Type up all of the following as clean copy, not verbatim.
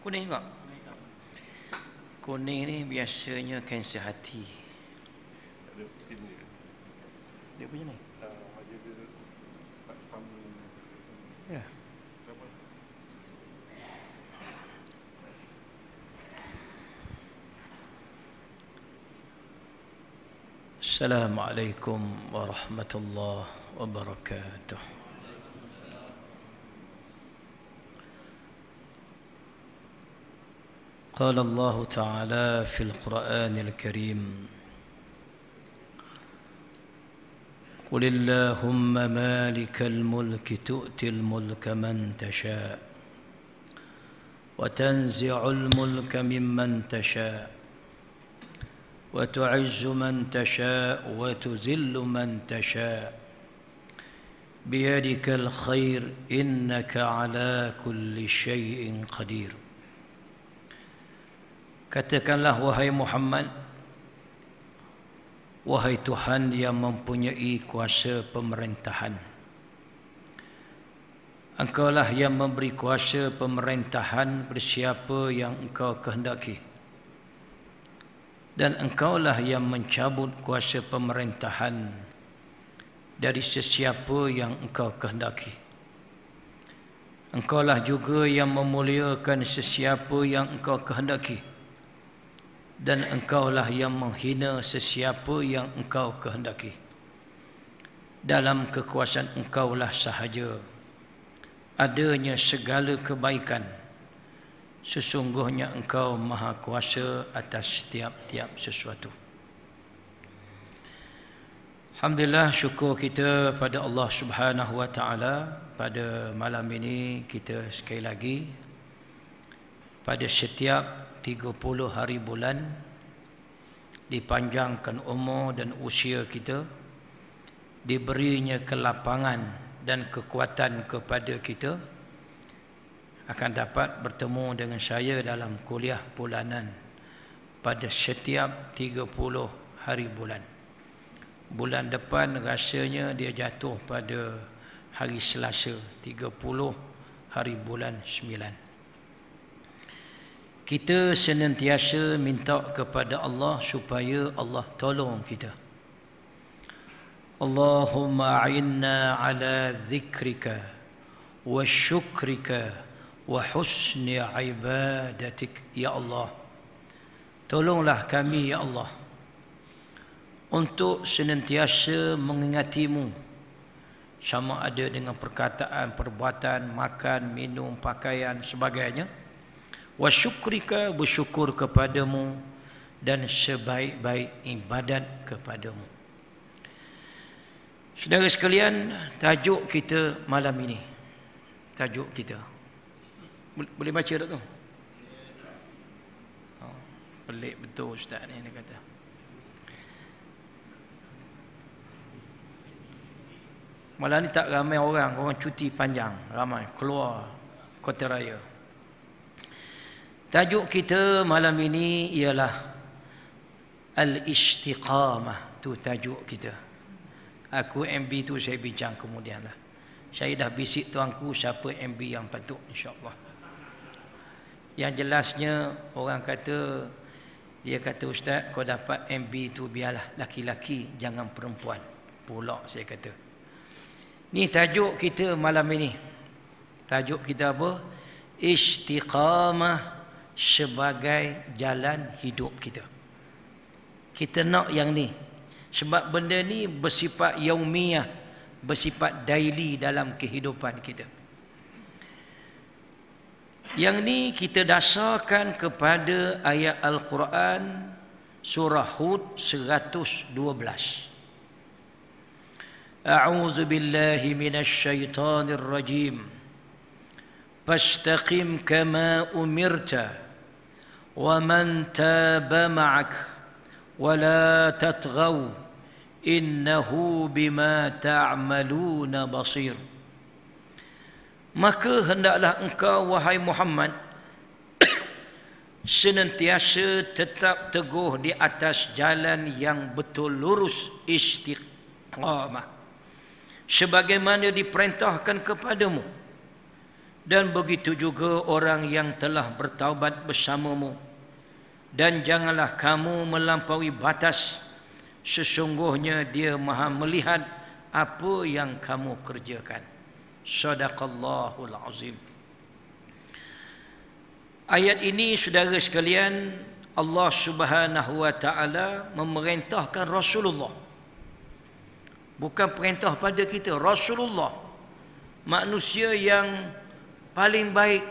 Kuning tak? Kuning ni biasanya kanser hati. Dia punya ni? Ya. Assalamualaikum warahmatullahi wabarakatuh. قال الله تعالى في القرآن الكريم قل اللهم مالك الملك تؤتي الملك من تشاء وتنزع الملك ممن تشاء وتعز من تشاء وتذل من تشاء بيدك الخير إنك على كل شيء قدير. Katakanlah wahai Muhammad, wahai Tuhan yang mempunyai kuasa pemerintahan, Engkaulah yang memberi kuasa pemerintahan bersiapa yang Engkau kehendaki, dan Engkaulah yang mencabut kuasa pemerintahan dari sesiapa yang Engkau kehendaki. Engkaulah juga yang memuliakan sesiapa yang Engkau kehendaki, dan Engkaulah yang menghina sesiapa yang Engkau kehendaki. Dalam kekuasaan Engkaulah sahaja adanya segala kebaikan. Sesungguhnya Engkau maha kuasa atas tiap-tiap sesuatu. Alhamdulillah, syukur kita pada Allah Subhanahu wa taala. Pada malam ini kita sekali lagi pada setiap 30 hari bulan dipanjangkan umur dan usia kita, diberinya kelapangan dan kekuatan kepada kita akan dapat bertemu dengan saya dalam kuliah bulanan pada setiap 30 hari bulan. Bulan depan rasanya dia jatuh pada hari Selasa, 30 hari bulan 9. Kita senantiasa minta kepada Allah supaya Allah tolong kita. Allahumma a'inna ala dhikrika wa syukrika wa husni ibadatik. Ya Allah, tolonglah kami ya Allah untuk senantiasa mengingatimu, sama ada dengan perkataan, perbuatan, makan, minum, pakaian, sebagainya. Wa syukrika, bersyukur kepadamu, dan sebaik-baik ibadat kepadamu. Saudara sekalian, tajuk kita malam ini, tajuk kita boleh baca tak tu? Oh, pelik betul ustaz ni dia kata. Malam ni tak ramai orang cuti panjang, ramai keluar kota raya. Tajuk kita malam ini ialah Al-Istiqamah. Tu tajuk kita. Aku MB tu saya bincang kemudian lah. Saya dah bisik tuanku siapa MB yang patut, insya-Allah. Yang jelasnya orang kata, dia kata ustaz, kau dapat MB tu biarlah laki-laki, jangan perempuan. Pula saya kata. Ni tajuk kita malam ini. Tajuk kita apa? Istiqamah sebagai jalan hidup kita. Kita nak yang ni. Sebab benda ni bersifat yaumiyah, bersifat daily dalam kehidupan kita. Yang ni kita dasarkan kepada ayat Al-Quran surah Hud 112. A'udzu billahi minasyaitonir rajim. Fastaqim kama umirta وَمَنْ تَابَ مَعَكَ وَلَا تَطْغَوْا إِنَّهُ بِمَا تَعْمَلُونَ بَصِيرٌ. Maka hendaklah engkau wahai Muhammad senantiasa tetap teguh di atas jalan yang betul lurus, istiqamah, sebagaimana diperintahkan kepadamu, dan begitu juga orang yang telah bertaubat bersamamu. Dan janganlah kamu melampaui batas, sesungguhnya Dia Maha melihat apa yang kamu kerjakan. Sadaqallahul azim. Ayat ini, saudara sekalian, Allah Subhanahu wa taala memerintahkan Rasulullah. Bukan perintah pada kita, Rasulullah, manusia yang paling baik,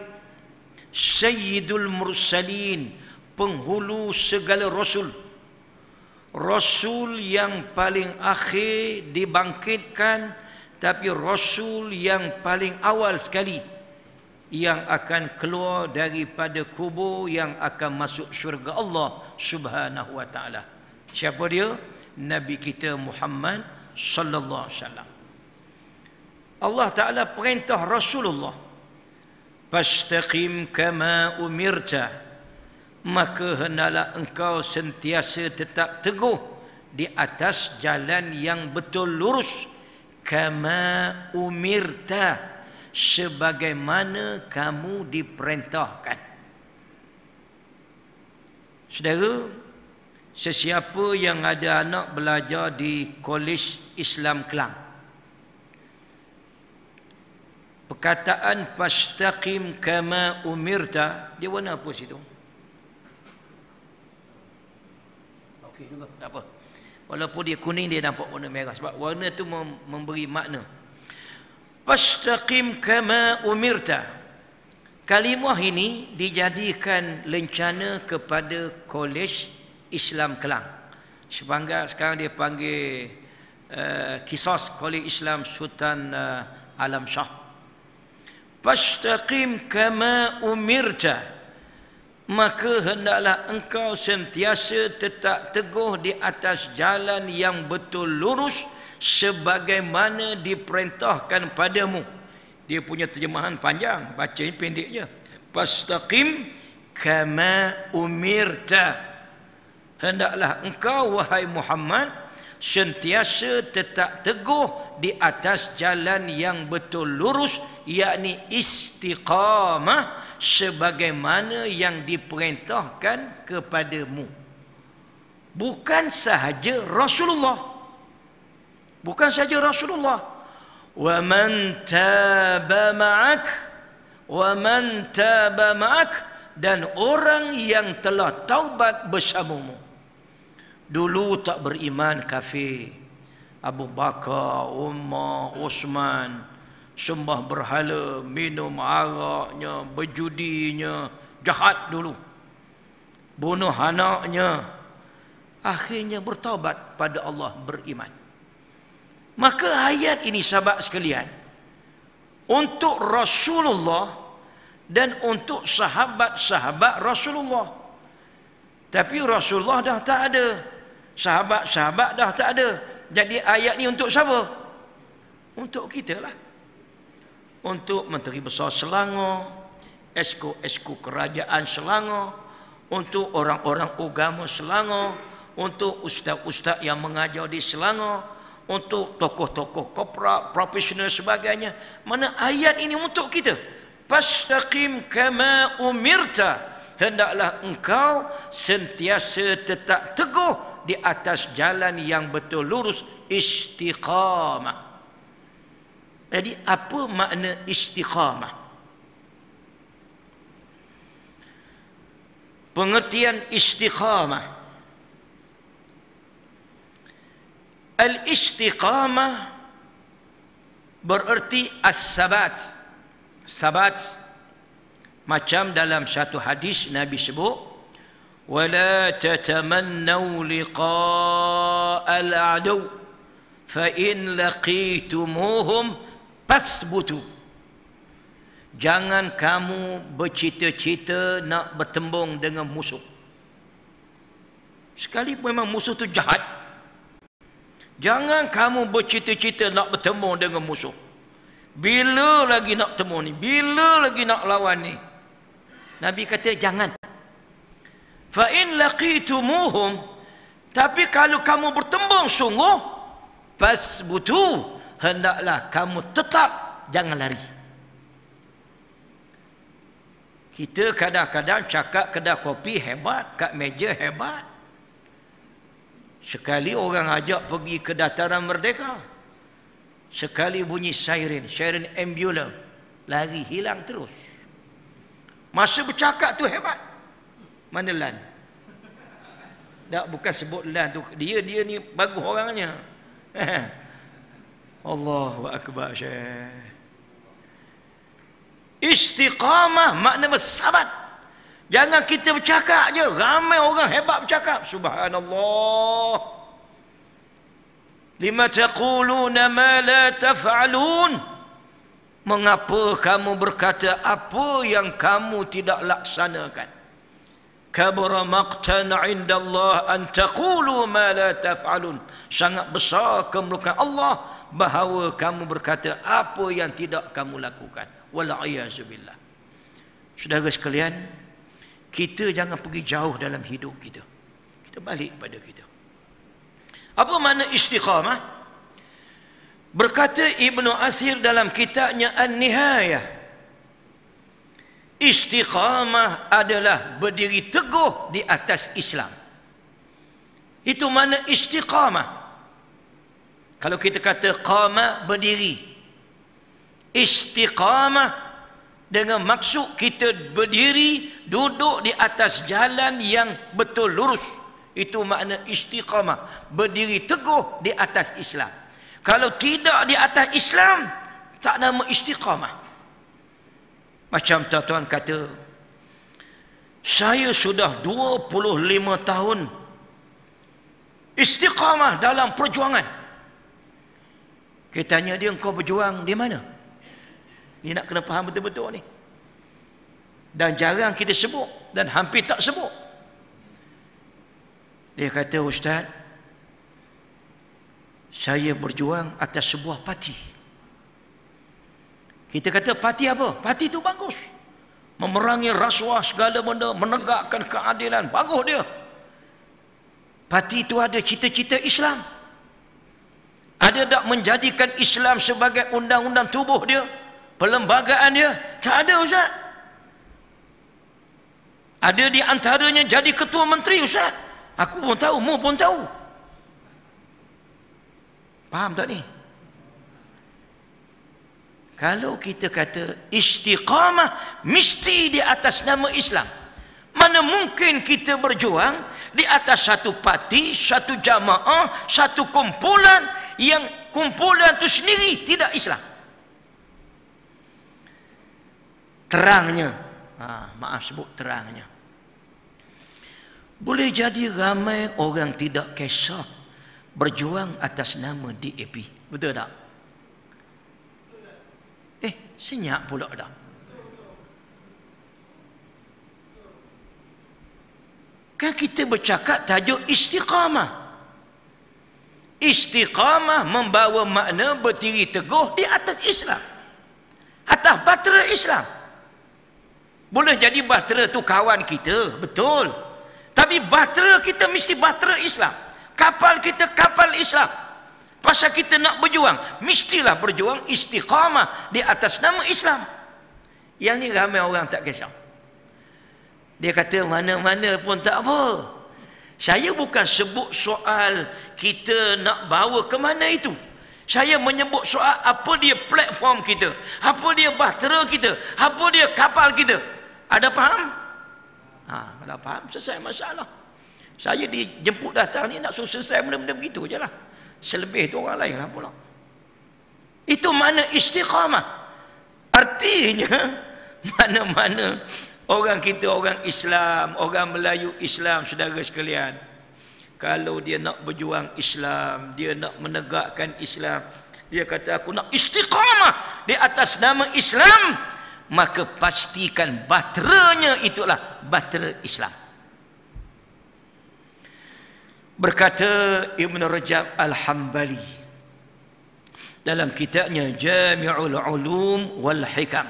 Sayyidul Mursalin, penghulu segala rasul, Rasul yang paling akhir dibangkitkan, tapi Rasul yang paling awal sekali yang akan keluar daripada kubur, yang akan masuk syurga Allah Subhanahu wa taala. Siapa dia? Nabi kita Muhammad sallallahu alaihi wasallam. Allah taala perintah Rasulullah, fastaqim kama umirta, maka hendaklah engkau sentiasa tetap teguh di atas jalan yang betul lurus, kama umirta, sebagaimana kamu diperintahkan. Saudara, sesiapa yang ada anak belajar di Kolej Islam Kelang, perkataan fastaqim kama umirta, dia warna apa situ? Okey juga, tak apa. Walaupun dia kuning, dia nampak warna merah, sebab warna tu memberi makna. Fastaqim kama umirta. Kalimah ini dijadikan lencana kepada Kolej Islam Kelang. Sekarang dia panggil Kisas Kolej Islam Sultan Alam Shah. Fastaqim kama umirta, maka hendaklah engkau sentiasa tetap teguh di atas jalan yang betul lurus, sebagaimana diperintahkan padamu. Dia punya terjemahan panjang, bacanya pendek je. Fastaqim kama umirta, hendaklah engkau wahai Muhammad sentiasa tetap teguh di atas jalan yang betul lurus, yakni istiqamah, sebagaimana yang diperintahkan kepadamu. Bukan sahaja Rasulullah, bukan saja Rasulullah. Wa man taba ma'ak, wa man taba ma'ak, dan orang yang telah taubat bersamamu. Dulu tak beriman, kafir. Abu Bakar, Umar, Osman, sembah berhala, minum araknya, berjudinya, jahat dulu, bunuh anaknya. Akhirnya bertaubat pada Allah, beriman. Maka ayat ini, sahabat sekalian, untuk Rasulullah dan untuk sahabat-sahabat Rasulullah. Tapi Rasulullah dah tak ada, sahabat-sahabat dah tak ada. Jadi ayat ni untuk siapa? Untuk kita lah. Untuk Menteri Besar Selangor, esko-esko kerajaan Selangor, untuk orang-orang agama Selangor, untuk ustaz-ustaz yang mengajar di Selangor, untuk tokoh-tokoh korporat, profesional sebagainya. Mana ayat ini untuk kita. Fastaqim kama umirta, hendaklah engkau sentiasa tetap teguh di atas jalan yang betul lurus, istiqamah. Jadi apa makna istiqamah? Pengertian istiqamah, al-istiqamah bererti as-sabat. Sabat, macam dalam satu hadis Nabi sebut, wala tatamannaw liqa'al adu fa in laqitumuhum fasbutu. Jangan kamu bercita-cita nak bertembung dengan musuh. Sekalipun memang musuh tu jahat, jangan kamu bercita-cita nak bertemu dengan musuh. Bila lagi nak temu ni? Bila lagi nak lawan ni? Nabi kata jangan. Fa in laqitumuhum, tapi kalau kamu bertembung sungguh, fasbutu, hendaklah kamu tetap, jangan lari. Kita kadang-kadang cakap kedai kopi hebat, kat meja hebat. Sekali orang ajak pergi ke Dataran Merdeka, sekali bunyi siren ambulans, lari hilang terus. Masa bercakap tu hebat. Mana Lan? Tak, bukan sebut Lan tu. Dia ni bagus orangnya. Allahu Akbar Syekh. Istiqamah makna bersabat. Jangan kita bercakap je. Ramai orang hebat bercakap. Subhanallah. Lima taquluna ma la taf'alun. Mengapa kamu berkata apa yang kamu tidak laksanakan? Kabura maqtan 'inda Allah an taqulu ma la taf'alun. Sangat besar kemurukan Allah bahawa kamu berkata apa yang tidak kamu lakukan. Wal-'iyazubillah. Saudara sekalian, kita jangan pergi jauh dalam hidup kita. Kita balik pada kita. Apa makna istiqamah? Berkata Ibnu Athir dalam kitabnya An-Nihayah, istiqamah adalah berdiri teguh di atas Islam. Itu makna istiqamah. Kalau kita kata qama, berdiri. Istiqamah dengan maksud kita berdiri, duduk di atas jalan yang betul lurus. Itu makna istiqamah, berdiri teguh di atas Islam. Kalau tidak di atas Islam, tak nama istiqamah. Macam tuan-tuan kata, saya sudah 25 tahun istiqamah dalam perjuangan. Kita tanya dia, engkau berjuang di mana? Dia nak kena faham betul-betul ni. Dan jarang kita sebut, dan hampir tak sebut. Dia kata, Ustaz, saya berjuang atas sebuah parti. Kita kata parti apa? Parti itu bagus. Memerangi rasuah segala benda, menegakkan keadilan. Bagus dia. Parti itu ada cita-cita Islam. Ada tak menjadikan Islam sebagai undang-undang tubuh dia? Perlembagaan dia? Tak ada, Ustaz. Ada di antaranya jadi ketua menteri, Ustaz. Aku pun tahu, mu pun tahu. Faham tak ni? Kalau kita kata istiqamah mesti di atas nama Islam, mana mungkin kita berjuang di atas satu parti, satu jamaah, satu kumpulan yang kumpulan itu sendiri tidak Islam. Terangnya, maaf sebut terangnya, boleh jadi ramai orang tidak kisah berjuang atas nama DAP. Betul tak? Senyap pula dah. Kan kita bercakap tajuk istiqamah. Istiqamah membawa makna berdiri teguh di atas Islam, atas bahtera Islam. Boleh jadi bahtera tu kawan kita, betul. Tapi bahtera kita mesti bahtera Islam. Kapal kita kapal Islam. Pasal kita nak berjuang, mestilah berjuang istiqamah di atas nama Islam. Yang ni ramai orang tak kisah. Dia kata mana-mana pun tak apa. Saya bukan sebut soal kita nak bawa ke mana itu. Saya menyebut soal apa dia platform kita, apa dia bahtera kita, apa dia kapal kita. Ada faham? Ada faham, selesai masalah. Saya dijemput datang ni nak suruh selesai benda-benda begitu je lah. Selebih tu orang lain lah pula. Itu mana istiqamah. Artinya mana-mana orang kita, orang Islam, orang Melayu Islam, saudara sekalian, kalau dia nak berjuang Islam, dia nak menegakkan Islam, dia kata aku nak istiqamah di atas nama Islam, maka pastikan bahteranya itulah bahtera Islam. Berkata Ibn Rajab Al-Hambali dalam kitabnya Jami'ul Ulum wal Hikam,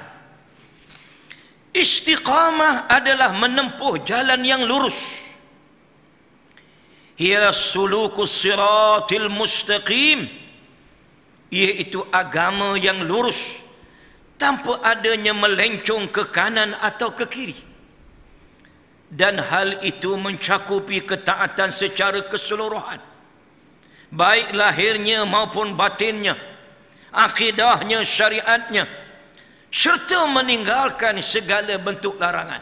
istiqamah adalah menempuh jalan yang lurus. Hiya sulukus siratil mustaqim, iaitu agama yang lurus, tanpa adanya melencong ke kanan atau ke kiri. Dan hal itu mencakupi ketaatan secara keseluruhan, baik lahirnya maupun batinnya, akidahnya, syariatnya, serta meninggalkan segala bentuk larangan.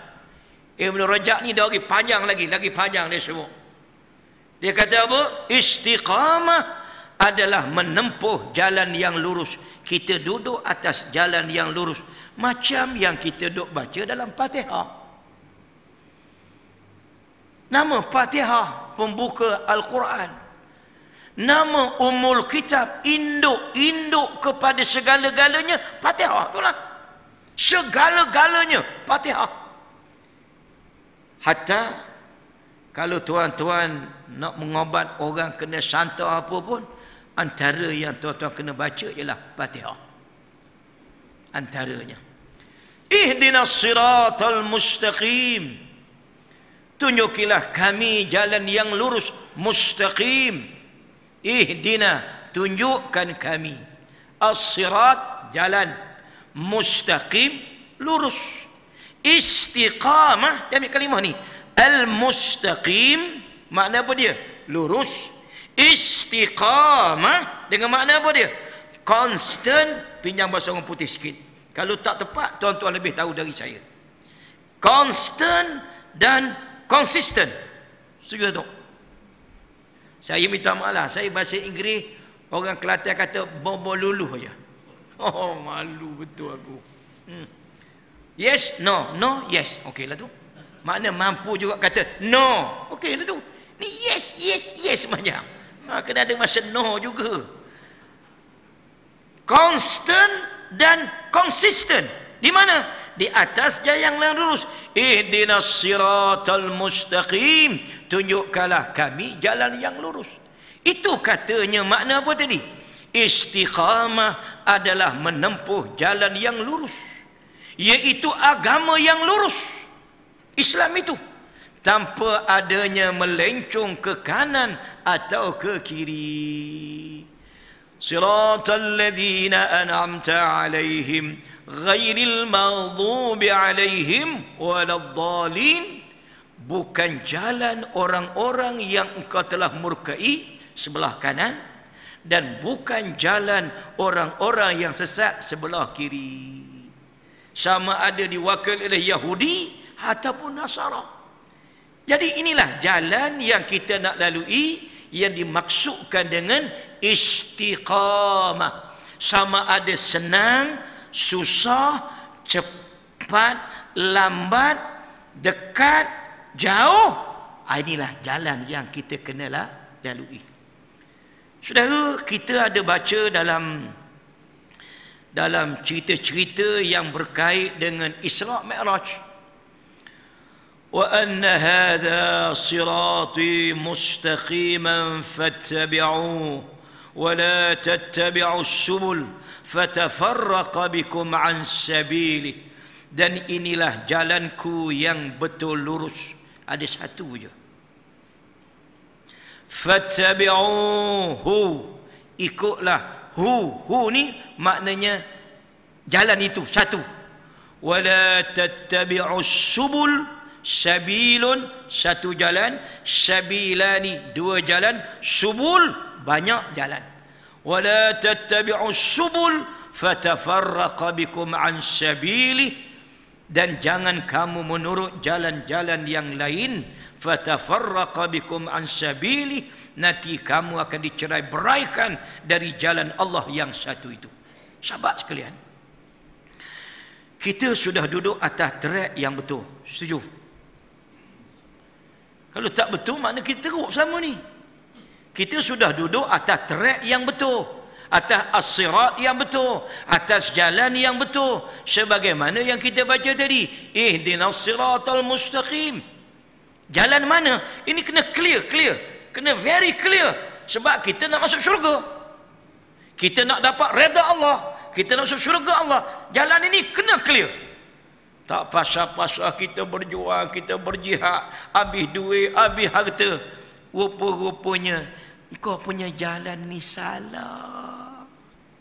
Ibn Rajab ni dah lagi panjang dia sebut. Dia kata apa? Istiqamah adalah menempuh jalan yang lurus. Kita duduk atas jalan yang lurus, macam yang kita duduk baca dalam Fatihah. Nama Fatihah pembuka Al-Quran. Nama Ummul Kitab, induk kepada segala-galanya, Fatihah itulah. Segala-galanya Fatihah. Hatta kalau tuan-tuan nak mengobat orang kena santai apa pun, antara yang tuan-tuan kena baca ialah Fatihah. Antaranya. Ihdinas siratal mustaqim. Tunjukilah kami jalan yang lurus, mustaqim. Ihdina, tunjukkan kami. As-sirat, jalan. Mustaqim, lurus. Istiqamah, dia ambil kalimah ni. Al-mustaqim, makna apa dia? Lurus. Istiqamah dengan makna apa dia? Constant. Pinjam bahasa orang putih sikit, kalau tak tepat tuan-tuan lebih tahu dari saya. Constant dan consistent. Setuju tak? Saya minta maaf lah, saya bahasa Inggeris, orang Kelantan kata bobo luluh aja. Oh, malu betul aku. Yes, no, no, yes. Okey lah tu. Makna mampu juga kata no. Okey lah tu. Ni yes, yes, yes macam. Kena ada masa no juga. Constant dan consistent. Di mana? Di atas jalan yang lurus. Ihdinas siratal mustaqim. Tunjukkanlah kami jalan yang lurus. Itu katanya makna apa tadi? Istiqamah adalah menempuh jalan yang lurus, iaitu agama yang lurus, Islam itu, tanpa adanya melencong ke kanan atau ke kiri. Siratal ladzina an'amta 'alaihim ghairil maghdubi 'alaihim waladdallin. Bukan jalan orang-orang yang engkau telah murkai sebelah kanan, dan bukan jalan orang-orang yang sesat sebelah kiri. Sama ada diwakil oleh Yahudi ataupun Nasara. Jadi inilah jalan yang kita nak lalui, yang dimaksudkan dengan istiqamah. Sama ada senang, susah, cepat, lambat, dekat, jauh. Inilah jalan yang kita kenalah lalui. Saudara, kita ada baca dalam cerita-cerita yang berkait dengan Isra' Mi'raj. وأن هذا صراطي مستقيما فاتبعوه ولا تتبعوا السبل فتفرق بكم عن سبيله. Dan inilah jalanku yang betul lurus. Ada satu je. Fattabi'uhu, ikutlah. Hu ni maknanya jalan itu satu. Wala tattabi'us subul, sabilun satu jalan, sabilani dua jalan, subul banyak jalan. Wala tattabi'us subul fatafarraqa bikum an sabili, dan jangan kamu menurut jalan-jalan yang lain. Fatafarraqa bikum an sabili, nanti kamu akan dicerai beraikan dari jalan Allah yang satu itu. Sahabat sekalian, kita sudah duduk atas track yang betul. Setuju? Kalau tak betul, makna kita teruk selama ni. Kita sudah duduk atas track yang betul, atas as-sirat yang betul, atas jalan yang betul, sebagaimana yang kita baca tadi. Ihdinas siratal mustaqim. Jalan mana? Ini kena clear, kena very clear. Sebab kita nak masuk syurga, kita nak dapat redha Allah, kita nak masuk syurga Allah. Jalan ini kena clear. Tak pasal-pasal kita berjuang, kita berjihad, habis duit, habis harta, rupa-rupanya kau punya jalan ni salah.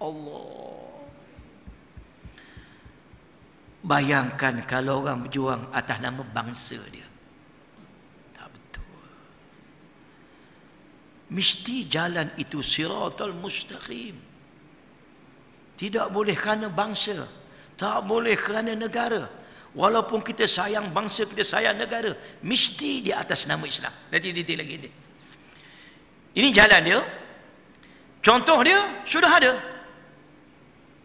Allah. Bayangkan kalau orang berjuang atas nama bangsa dia. Tak betul. Mesti jalan itu siratal mustaqim. Tidak boleh kerana bangsa, tak boleh kerana negara. Walaupun kita sayang bangsa, kita sayang negara, mesti di atas nama Islam. Nanti detail lagi ni. Ini jalan dia. Contoh dia sudah ada.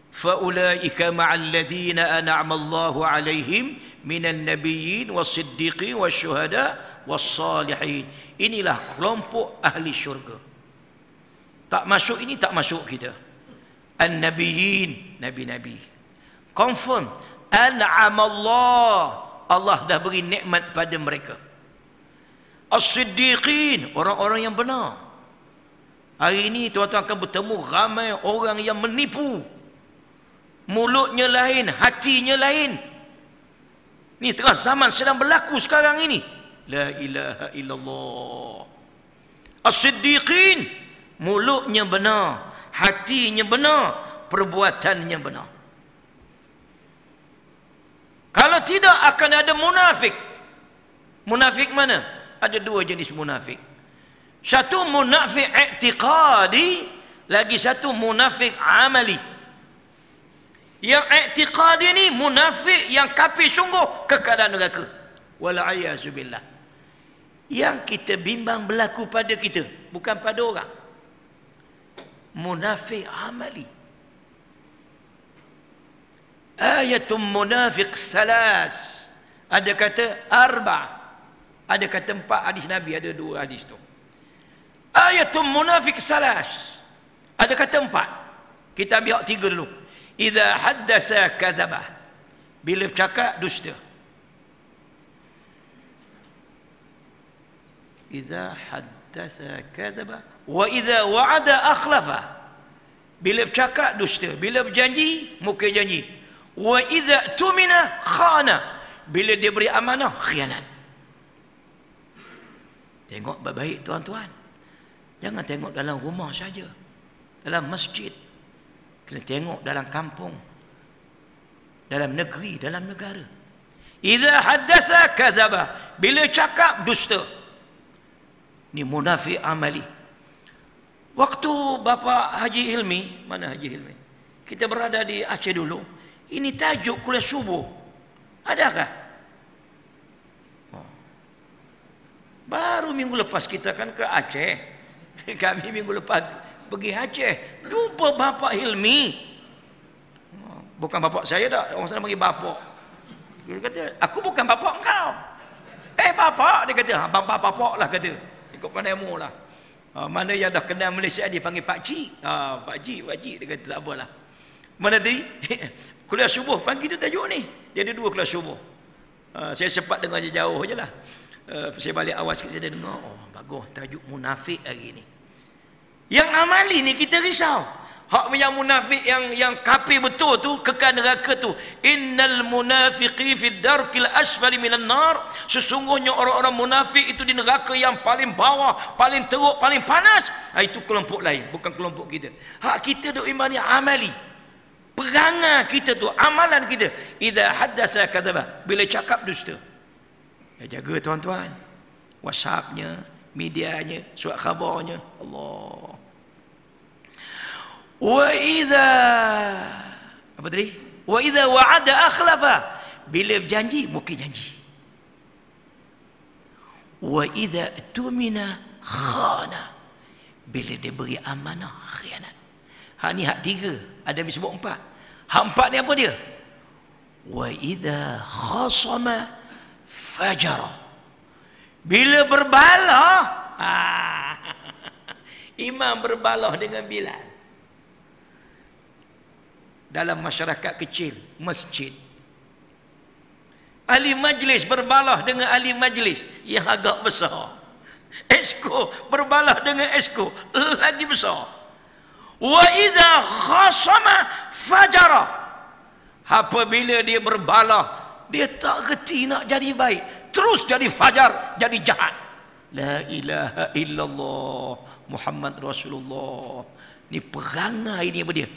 Faulaika ma'al ladzina an'ama Allahu 'alaihim minan nabiyyin was-siddiqin wasyuhada was-salihin. Inilah kelompok ahli syurga. Tak masuk ini, tak masuk kita. An-nabiyyin, nabi-nabi. Confirm. An'ama Allah dah beri nikmat pada mereka. As-siddiqin, orang-orang yang benar. Hari ini tuan-tuan akan bertemu ramai orang yang menipu. Mulutnya lain, hatinya lain. Ni tengah zaman sedang berlaku sekarang ini. La ilaha illallah. As-siddiqin, mulutnya benar, hatinya benar, perbuatannya benar. Kalau tidak akan ada munafik. Munafik mana? Ada dua jenis munafik. Satu munafik i'tiqadi, lagi satu munafik amali. Yang i'tiqadi ni munafik yang kafir sungguh kekal dalam neraka. Wal'iyyazu billah. Yang kita bimbang berlaku pada kita, bukan pada orang. Munafik amali. Ayatul munafiq salas. Ada kata arba', ada kata 4 hadis Nabi, ada 2 hadis tu. Ayatul munafiq salas. Ada kata 4. Kita ambil 3 dulu. Idza haddasa kadzaba. Bila bercakap dusta. Idza haddasa kadzaba wa idza wa'ada akhlafa. Bila bercakap dusta, bila berjanji mungkir janji. Wa idza tumina khana. Bila dia beri amanah khianat. Tengok baik-baik tuan-tuan. Jangan tengok dalam rumah saja, dalam masjid. Kena tengok dalam kampung, dalam negeri, dalam negara. Idza haddasa kadzaba. Bila cakap dusta. Ni munafik amali. Waktu Bapa Haji Hilmi, mana Haji Hilmi? Kita berada di Aceh dulu. Ini tajuk kuliah subuh. Adakah? Baru minggu lepas kita kan ke Aceh. Kami minggu lepas pergi Aceh, jumpa Bapak Hilmi. Bukan bapak saya dah, orang sana panggil bapak. Dia kata, aku bukan bapak engkau. Bapak, dia kata, bapak lah kata. Ikut pandai mu lah. Mana yang dah kenal Malaysia dia panggil Pak Cik. Pak Cik, dia kata tak apalah. Mana tadi? Kuliah subuh pagi tu tajuk ni. Dia ada 2 kuliah subuh. Saya sempat dengar jauh je lah. Saya balik awal sikit, saya dengar, bagus, tajuk munafik hari ni. Yang amali ni kita risau. Hak yang munafik yang kafir betul tu, kekal neraka tu. Innal munafiqi fid darkil asfali minan nar. Sesungguhnya orang-orang munafik itu di neraka yang paling bawah, paling teruk, paling panas. Itu kelompok lain, bukan kelompok kita. Hak kita tu iman yang amali. Perangai kita tu, amalan kita. Idza haddasa kadzaba. Bila cakap dusta. Ya, jaga tuan-tuan. WhatsApp-nya, medianya, surat khabarnya. Allah. Wa idza apa tadi? Wa idza wa'ada akhlafa. Bila berjanji mungkin janji. Wa idza tumina khana. Bila dia beri amanah khianat. Hak ni hak 3, ada disebut 4. Hak 4 ni apa dia? Wa idza khasama fajara. Bila berbalah, imam berbalah dengan Bilal. Dalam masyarakat kecil, masjid. Ahli majlis berbalah dengan ahli majlis yang agak besar. Esko berbalah dengan esko lagi besar. Wa idza khasama fajara. Apabila dia berbalah, dia tak reti nak jadi baik, terus jadi fajar, jadi jahat. La ilaha illallah Muhammad Rasulullah. Ni perangai ni apa dia?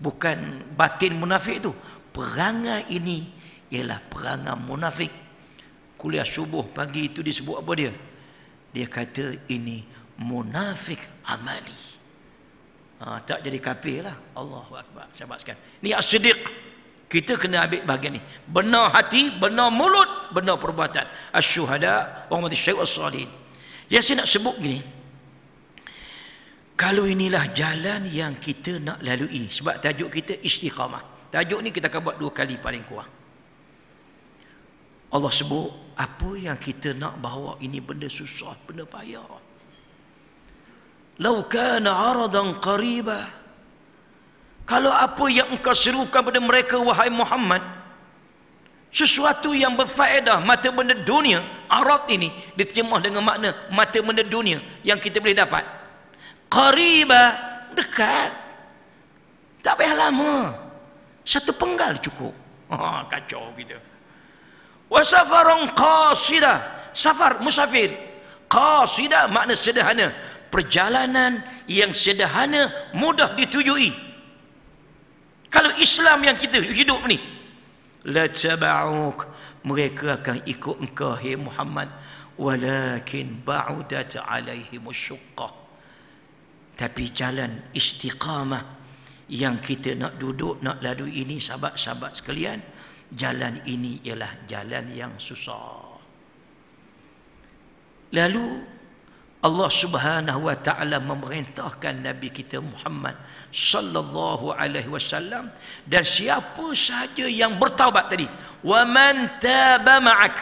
Bukan batin munafik tu, perangai ini ialah perangai munafik. Kuliah subuh pagi itu disebut apa dia? Dia kata ini munafik amali. Tak jadi kafir lah. Allahu Akbar. Sahabat sekalian, ni as-siddiq. Kita kena ambil bahagian ni. Benar hati, benar mulut, benar perbuatan. Asy-syuhada wa syai'u as-salihin. Yang saya nak sebut gini, kalau inilah jalan yang kita nak lalui. Sebab tajuk kita istiqamah. Tajuk ni kita akan buat 2 kali paling kurang. Allah sebut apa yang kita nak bawa ini benda susah, benda payah. Lau kana aradan qariba, kalau apa yang engkau serukan pada mereka wahai Muhammad, sesuatu yang berfaedah mata benda dunia. Arad ini diterjemah dengan makna mata benda dunia yang kita boleh dapat. Qariba, dekat, tak payah lama, 1 penggal cukup. Kacau kita. Wa safaran qasida, safar musafir. Qasida makna sederhana, perjalanan yang sederhana, mudah ditujui. Kalau Islam yang kita hidup ni, la taba'uk, mereka akan ikut engkau hai Muhammad, walakin ba'udat alaihimus syuqqah. Tapi jalan istiqamah yang kita nak duduk, nak lalui ini, sahabat-sahabat sekalian, jalan ini ialah jalan yang susah. Lalu Allah Subhanahu wa taala memerintahkan Nabi kita Muhammad sallallahu alaihi wasallam, dan siapa sahaja yang bertaubat tadi, wa man taba ma'ak,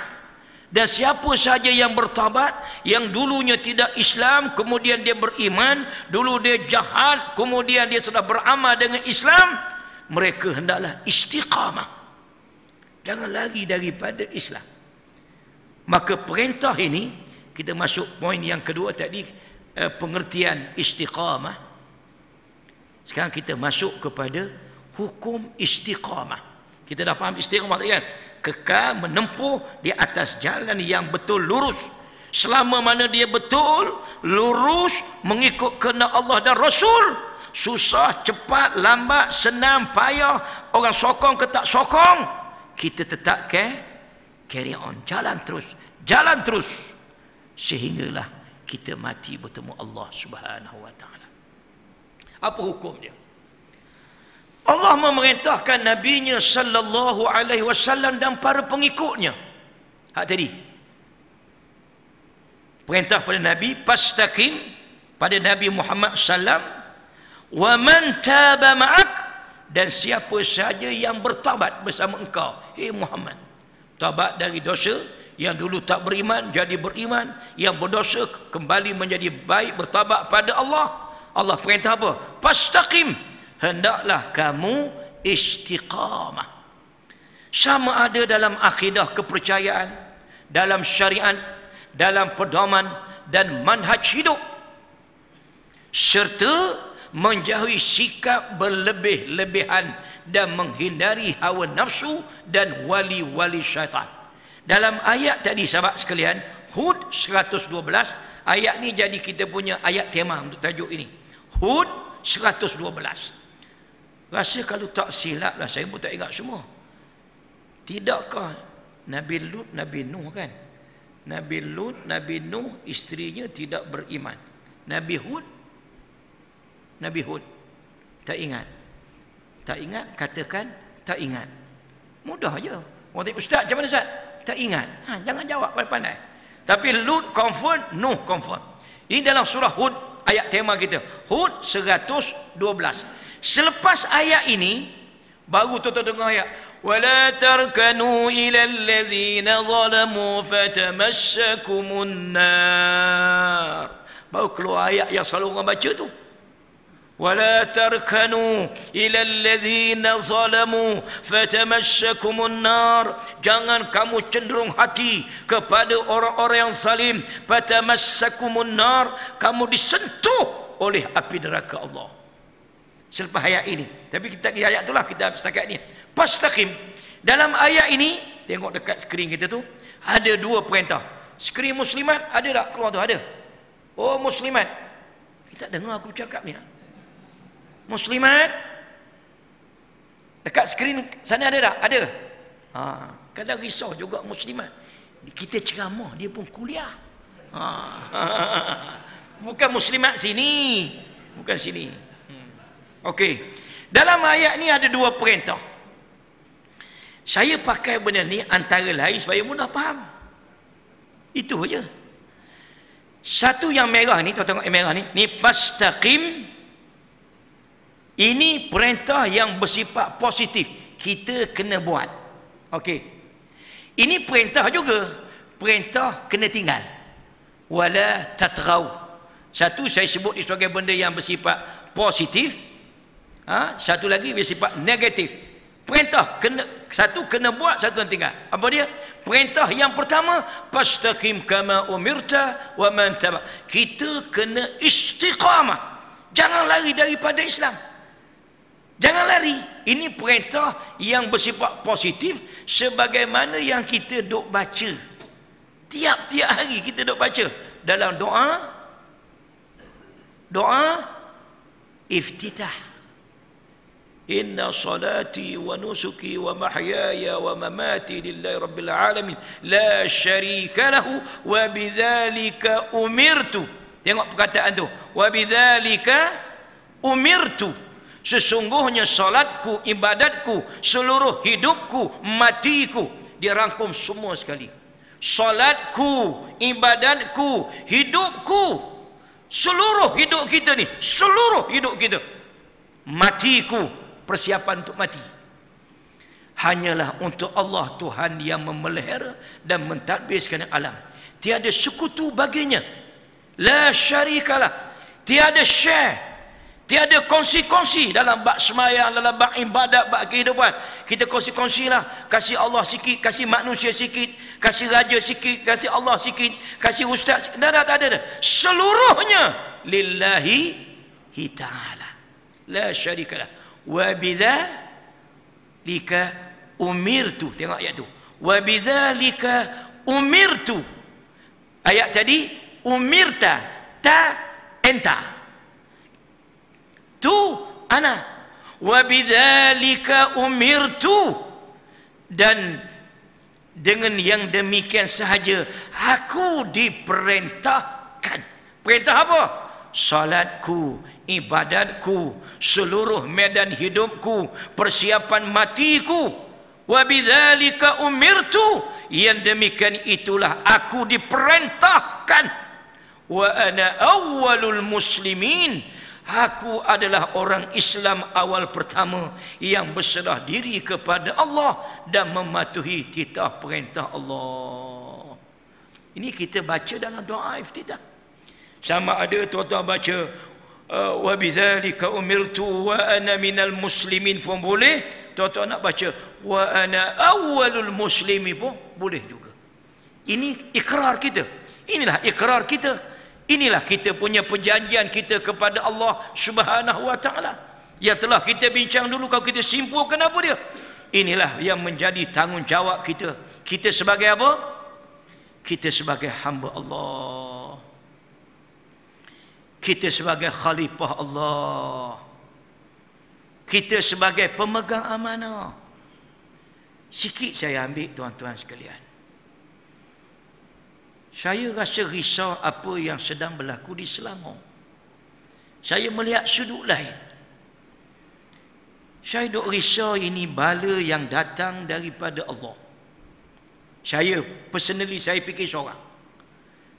dan siapa sahaja yang bertaubat, yang dulunya tidak Islam kemudian dia beriman, dulu dia jahat kemudian dia sudah beramal dengan Islam, mereka hendaklah istiqamah, jangan lari daripada Islam. Maka perintah ini, kita masuk poin yang kedua tadi, pengertian istiqamah. Sekarang kita masuk kepada hukum istiqamah. Kita dah faham istiqamah tadi kan? Kekal menempuh di atas jalan yang betul lurus. Selama mana dia betul lurus mengikut kehendak Allah dan Rasul, susah, cepat, lambat, senang, payah, orang sokong ke tak sokong, kita tetap carry on, jalan terus sehinggalah kita mati bertemu Allah Subhanahu wa taala. Apa hukum dia? Allah memerintahkan nabinya sallallahu alaihi wasallam dan para pengikutnya. Hak tadi. Perintah pada Nabi, fastaqim, pada Nabi Muhammad sallam, wa man taba ma'ak, dan siapa saja yang bertaubat bersama engkau, hey Muhammad. Taubat dari dosa, yang dulu tak beriman jadi beriman, yang berdosa kembali menjadi baik, bertaubat pada Allah. Allah perintah apa? Fastaqim, hendaklah kamu istiqamah. Sama ada dalam akidah kepercayaan, dalam syariat, dalam pedoman dan manhaj hidup, serta menjauhi sikap berlebih-lebihan dan menghindari hawa nafsu dan wali-wali syaitan. Dalam ayat tadi sahabat sekalian, Hud 112, ayat ni jadi kita punya ayat tema untuk tajuk ini. Hud 112. Rasa kalau tak silap lah, saya pun tak ingat semua. Tidakkah Nabi Lut, Nabi Nuh kan? Nabi Lut, Nabi Nuh, isterinya tidak beriman. Nabi Hud tak ingat. Tak ingat, katakan tak ingat. Mudah je. Orang tanya, Ustaz macam mana Ustaz? Tak ingat. Jangan jawab pandai-pandai. Tapi Lut confirm, Nuh confirm. Ini dalam surah Hud, ayat tema kita. Hud 112. Selepas ayat ini, baru tuan-tuan dengar ayat, wala tarkanu ilal ladzina zalamu fatamassakumun nar. Baru keluar ayat yang selalu orang baca tu. ولا تركنوا إلى الذين ظلموا فتمسكم النار. Jangan kamu cenderung hati kepada orang-orang yang zalim. Fatamassakumun nar, kamu disentuh oleh api neraka Allah. Selepas ayat ini, tapi kita ayat itulah kita setakat ni. Fastaqim. Dalam ayat ini, tengok dekat skrin kita tu, ada 2 perintah. Skrin muslimat ada tak keluar tu? Ada. Oh muslimat, kita dengar aku cakap ni. Muslimat, Dekat skrin sana ada tak? Ada. Kadang risau juga muslimat. Kita ceramah, dia pun kuliah. Bukan muslimat sini. Bukan sini. Okey. Dalam ayat ni ada dua perintah. Saya pakai benda ni antara lain supaya mudah faham. Itu aja. Satu yang merah ni, tuan tengok yang merah ni, ni fastaqim. Ini perintah yang bersifat positif. Kita kena buat. Okey. Ini perintah juga. Perintah kena tinggal. Wala tatghaw. Satu saya sebut ini sebagai benda yang bersifat positif. Satu lagi bersifat negatif. Perintah satu kena buat, satu kena tinggal. Apa dia? Perintah yang pertama, fastaqim kama umirta wa man taba. Kita kena istiqamah. Jangan lari daripada Islam. Jangan lari. Ini perintah yang bersifat positif sebagaimana yang kita duk baca. Tiap-tiap hari kita duk baca dalam doa iftitah. Inna salati wa nusuki wa mahyaya wa mamati lillahi rabbil alamin la syarika lahu wa bidzalika umirtu. Tengok perkataan tu, wa bidzalika umirtu. Sesungguhnya salatku, ibadatku, seluruh hidupku, matiku, dia rangkum semua sekali. Salatku, ibadatku, hidupku, seluruh hidup kita ni, seluruh hidup kita, matiku, persiapan untuk mati, hanyalah untuk Allah Tuhan yang memelihara dan mentadbirkan alam. Tiada sekutu baginya. La syarikalah. Tiada share, tiada kongsi-kongsi dalam bab sembahyang, dalam bab ibadat, bab kehidupan. Kita kongsi-kongsilah. Kasih Allah sikit, kasih manusia sikit, kasih raja sikit, kasih Allah sikit, kasih ustaz. Tak ada. Seluruhnya lillahi ta'ala. La syarikalah. Wa bidzalika umirtu. Tengok ayat tu. Wa bidzalika umirtu. Ayat tadi umirta, ta enta. Tu ana. Wa bidzalika umirtu. Dan dengan yang demikian sahaja aku diperintahkan. Perintah apa? Salatku, ibadatku, seluruh medan hidupku, persiapan matiku. Wa bidzalika umirtu. Yang demikian itulah aku diperintahkan. Wa ana awwalul muslimin. Aku adalah orang Islam awal pertama yang berserah diri kepada Allah dan mematuhi titah perintah Allah. Ini kita baca dalam doa iftitah. Sama ada tuan-tuan baca wa bidzalika umirtu wa ana minal muslimin pun boleh. Tuan-tuan nak baca wa ana awwalul muslimin pun boleh juga. Ini ikrar kita. Inilah ikrar kita. Inilah kita punya perjanjian kita kepada Allah Subhanahu wa taala. Yang telah kita bincang dulu, kalau kita simpulkan apa dia? Inilah yang menjadi tanggungjawab kita. Kita sebagai apa? Kita sebagai hamba Allah. Kita sebagai khalifah Allah. Kita sebagai pemegang amanah. Sikit saya ambil tuan-tuan sekalian. Saya rasa risau apa yang sedang berlaku di Selangor. Saya melihat sudut lain. Saya duk risau ini bala yang datang daripada Allah. Saya personally saya fikir seorang.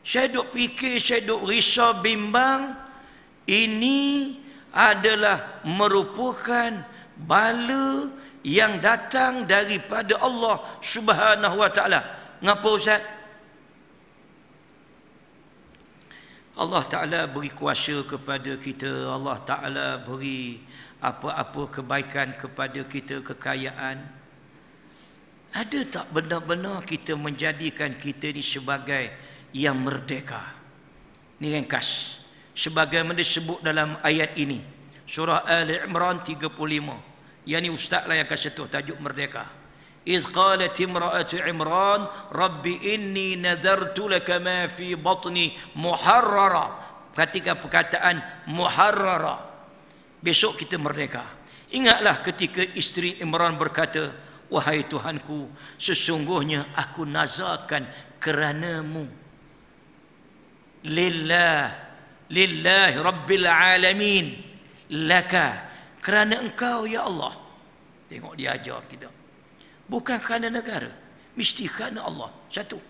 Saya duk fikir, saya duk risau, bimbang. Ini adalah merupakan bala yang datang daripada Allah Subhanahu wa taala. Ngapa Ustaz? Allah Ta'ala beri kuasa kepada kita. Allah Ta'ala beri apa-apa kebaikan kepada kita, kekayaan. Ada tak benar-benar kita menjadikan kita ni sebagai yang merdeka? Ini ringkas. Sebagaimana disebut dalam ayat ini. Surah Ali Imran 35. Yang ni ustaz lah yang akan sentuh tajuk merdeka. إذ قالت امرأة عمران رب إني نذرت لك ما في بطني محررا. Perhatikan perkataan muharrara. Besok kita merdeka. Ingatlah ketika isteri Imran berkata, wahai Tuhanku, sesungguhnya aku nazarkan kerana-Mu. Lillahi Rabbil Alamin. Laka, kerana Engkau ya Allah. Tengok dia ajar kita. Bukan kerana negara, mesti kerana Allah. Satu.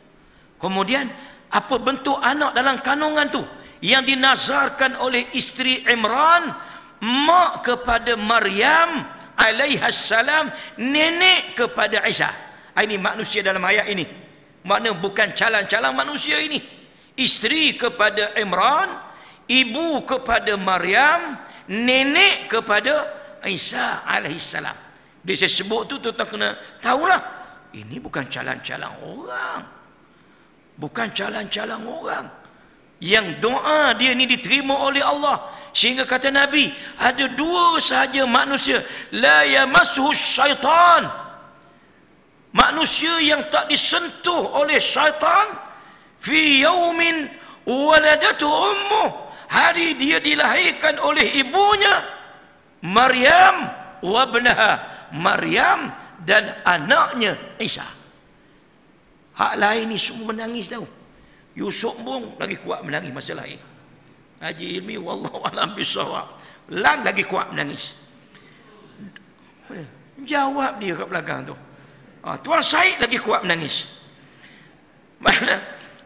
Kemudian apa bentuk anak dalam kandungan tu yang dinazarkan oleh isteri Imran? Mak kepada Maryam alaihassalam, nenek kepada Isa. Ini manusia dalam ayat ini. Makna bukan calang-calang manusia ini. Isteri kepada Imran, ibu kepada Maryam, nenek kepada Isa alaihissalam. Dia saya sebut tu tuan kena tahulah, ini bukan calang-calang orang. Bukan calang-calang orang. Yang doa dia ni diterima oleh Allah. Sehingga kata Nabi, ada dua sahaja manusia, la yamassuhu syaitan. Manusia yang tak disentuh oleh syaitan fi yaumin waladatu ummuh, hari dia dilahirkan oleh ibunya Maryam wa ibnaha, Maryam dan anaknya Isa. Hak lain ni semua menangis tahu. Yusuf pun lagi kuat menangis masa lahir. Haji Ilmi wallahu alam bisawab, Lan lagi kuat menangis. Jawab dia kat belakang tu. Tuan Said lagi kuat menangis. Mana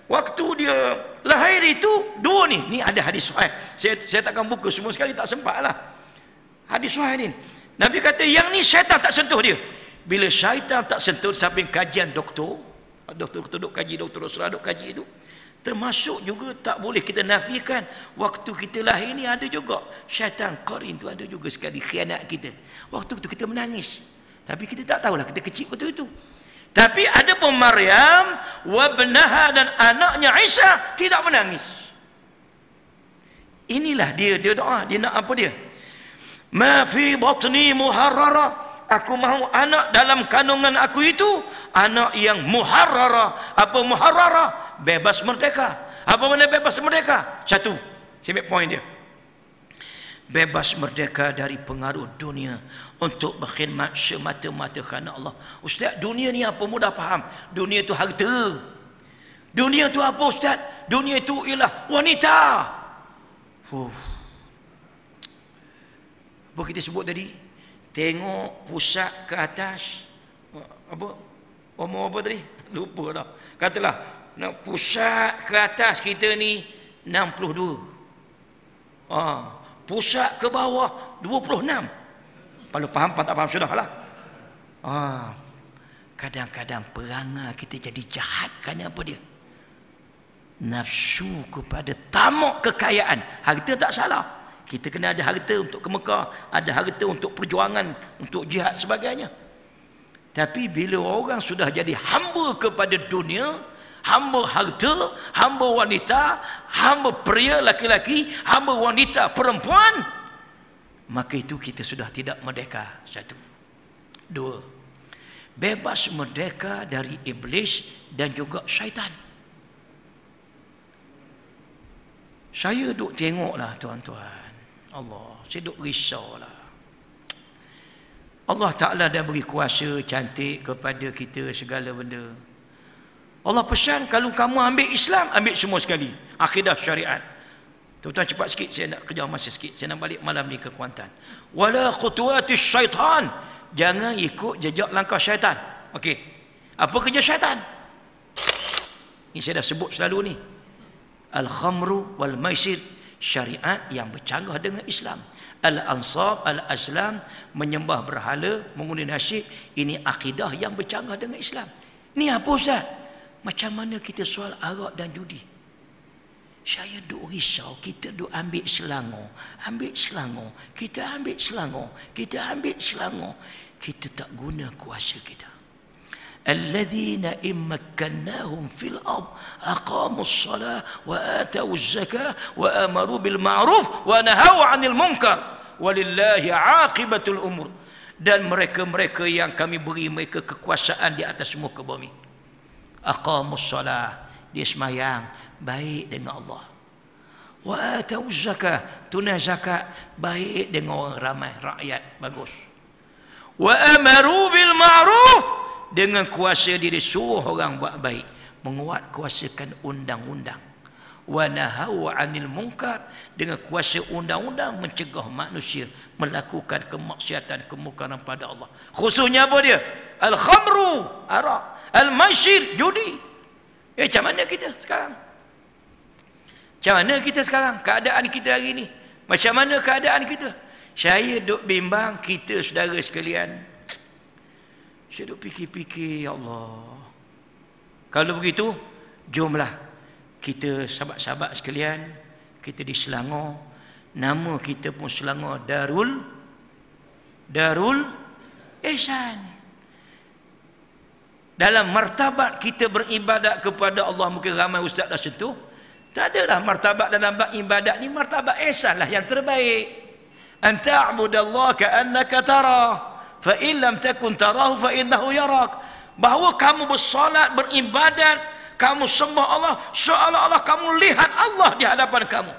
waktu dia lahir itu dua ni ada hadis sahih. Saya takkan buka semua sekali, tak sempat lah. Hadis sahih ni. Nabi kata yang ni syaitan tak sentuh dia. Bila syaitan tak sentuh sampai kajian doktor duk kaji, doktor duk kaji itu, termasuk juga tak boleh kita nafikan waktu kita lahir ni ada juga syaitan qarin tu, ada juga sekali khianat kita. Waktu tu kita menangis, tapi kita tak tahulah kita kecil waktu itu. Tapi ada pun Maryam wa ibnaha dan anaknya Isa tidak menangis. Inilah dia doa, dia nak apa dia? Ma fi batni muharrara, aku mahu anak dalam kandungan aku itu anak yang muharrara. Apa muharrara? Bebas merdeka. Apa makna bebas merdeka? Satu, saya ambil poin dia. Bebas merdeka dari pengaruh dunia untuk berkhidmat semata-mata kerana Allah. Ustaz, dunia ni apa? Mudah faham. Dunia itu harta. Dunia itu apa Ustaz? Dunia itu ialah wanita. Apa kita sebut tadi? Tengok pusat ke atas. Apa? Omong apa tadi? Lupa dah. Katalah, nak pusat ke atas kita ni 62. Pusat ke bawah 26. Kalau faham tak faham sudah lah. Kadang-kadang perangai kita jadi jahat kerana apa dia? Nafsu kepada tamak kekayaan. Harta tak salah. Kita kena ada harta untuk ke Mekah, ada harta untuk perjuangan, untuk jihad sebagainya. Tapi bila orang sudah jadi hamba kepada dunia, hamba harta, hamba wanita, hamba pria laki-laki, hamba wanita perempuan, maka itu kita sudah tidak merdeka. Satu. Dua, bebas merdeka dari iblis dan juga syaitan. Saya duk tengoklah tuan-tuan, Allah, saya duk risaulah. Allah Ta'ala dah beri kuasa cantik kepada kita segala benda. Allah pesan kalau kamu ambil Islam, ambil semua sekali. Akidah syariat. Tuan-tuan cepat sikit, saya nak kejar masa sikit. Saya nak balik malam ni ke Kuantan. Wala khutuwatis syaitan. Jangan ikut jejak langkah syaitan. Okey. Apa kerja syaitan? Ini saya dah sebut selalu ni. Al-khamru wal maisir, syariat yang bercanggah dengan Islam. Al-ansab, al-azlam, menyembah berhala, mengundi nasyid, ini akidah yang bercanggah dengan Islam. Ni apa Ustaz? Macam mana kita soal arak dan judi? Saya duk risau, kita duk ambil Selangor, kita ambil Selangor, kita tak guna kuasa kita. الذين إن مكناهم في الأرض أقاموا الصلاة وآتوا الزكاة وأمروا بالمعروف ونهوا عن المنكر ولله عاقبة الأمور. Dan mereka-mereka yang kami beri mereka kekuasaan di atas muka bumi, aqamus salah, dia sembahyang baik dengan Allah, Wa atau zakat, tunai zakat, baik dengan orang ramai, rakyat, bagus. Wa amaru bil ma'ruf, dengan kuasa diri suruh orang buat baik, menguatkuasakan undang-undang. Wa nahau 'anil munkar, dengan kuasa undang-undang mencegah manusia melakukan kemaksiatan, kemungkaran pada Allah. Khususnya apa dia? Al-khamru, arak, al-maisir, judi. Macam mana kita sekarang? Macam mana kita sekarang? Keadaan kita hari ini. Macam mana keadaan kita? Saya duk bimbang kita saudara sekalian. Saya duk fikir-fikir, ya Allah. Kalau begitu, jomlah kita sahabat-sahabat sekalian, kita di Selangor, nama kita pun Selangor Darul Ihsan. Dalam martabat kita beribadat kepada Allah, mungkin ramai ustaz dah sentuh. Tak adalah martabat dalam ibadat ni, martabat ihsan lah yang terbaik. An ta'budallaha ka'annaka tarah, fa in lam takun tarahu fa innahu yarak. Bahawa kamu bersolat, beribadat, kamu sembah Allah seolah-olah kamu lihat Allah di hadapan kamu.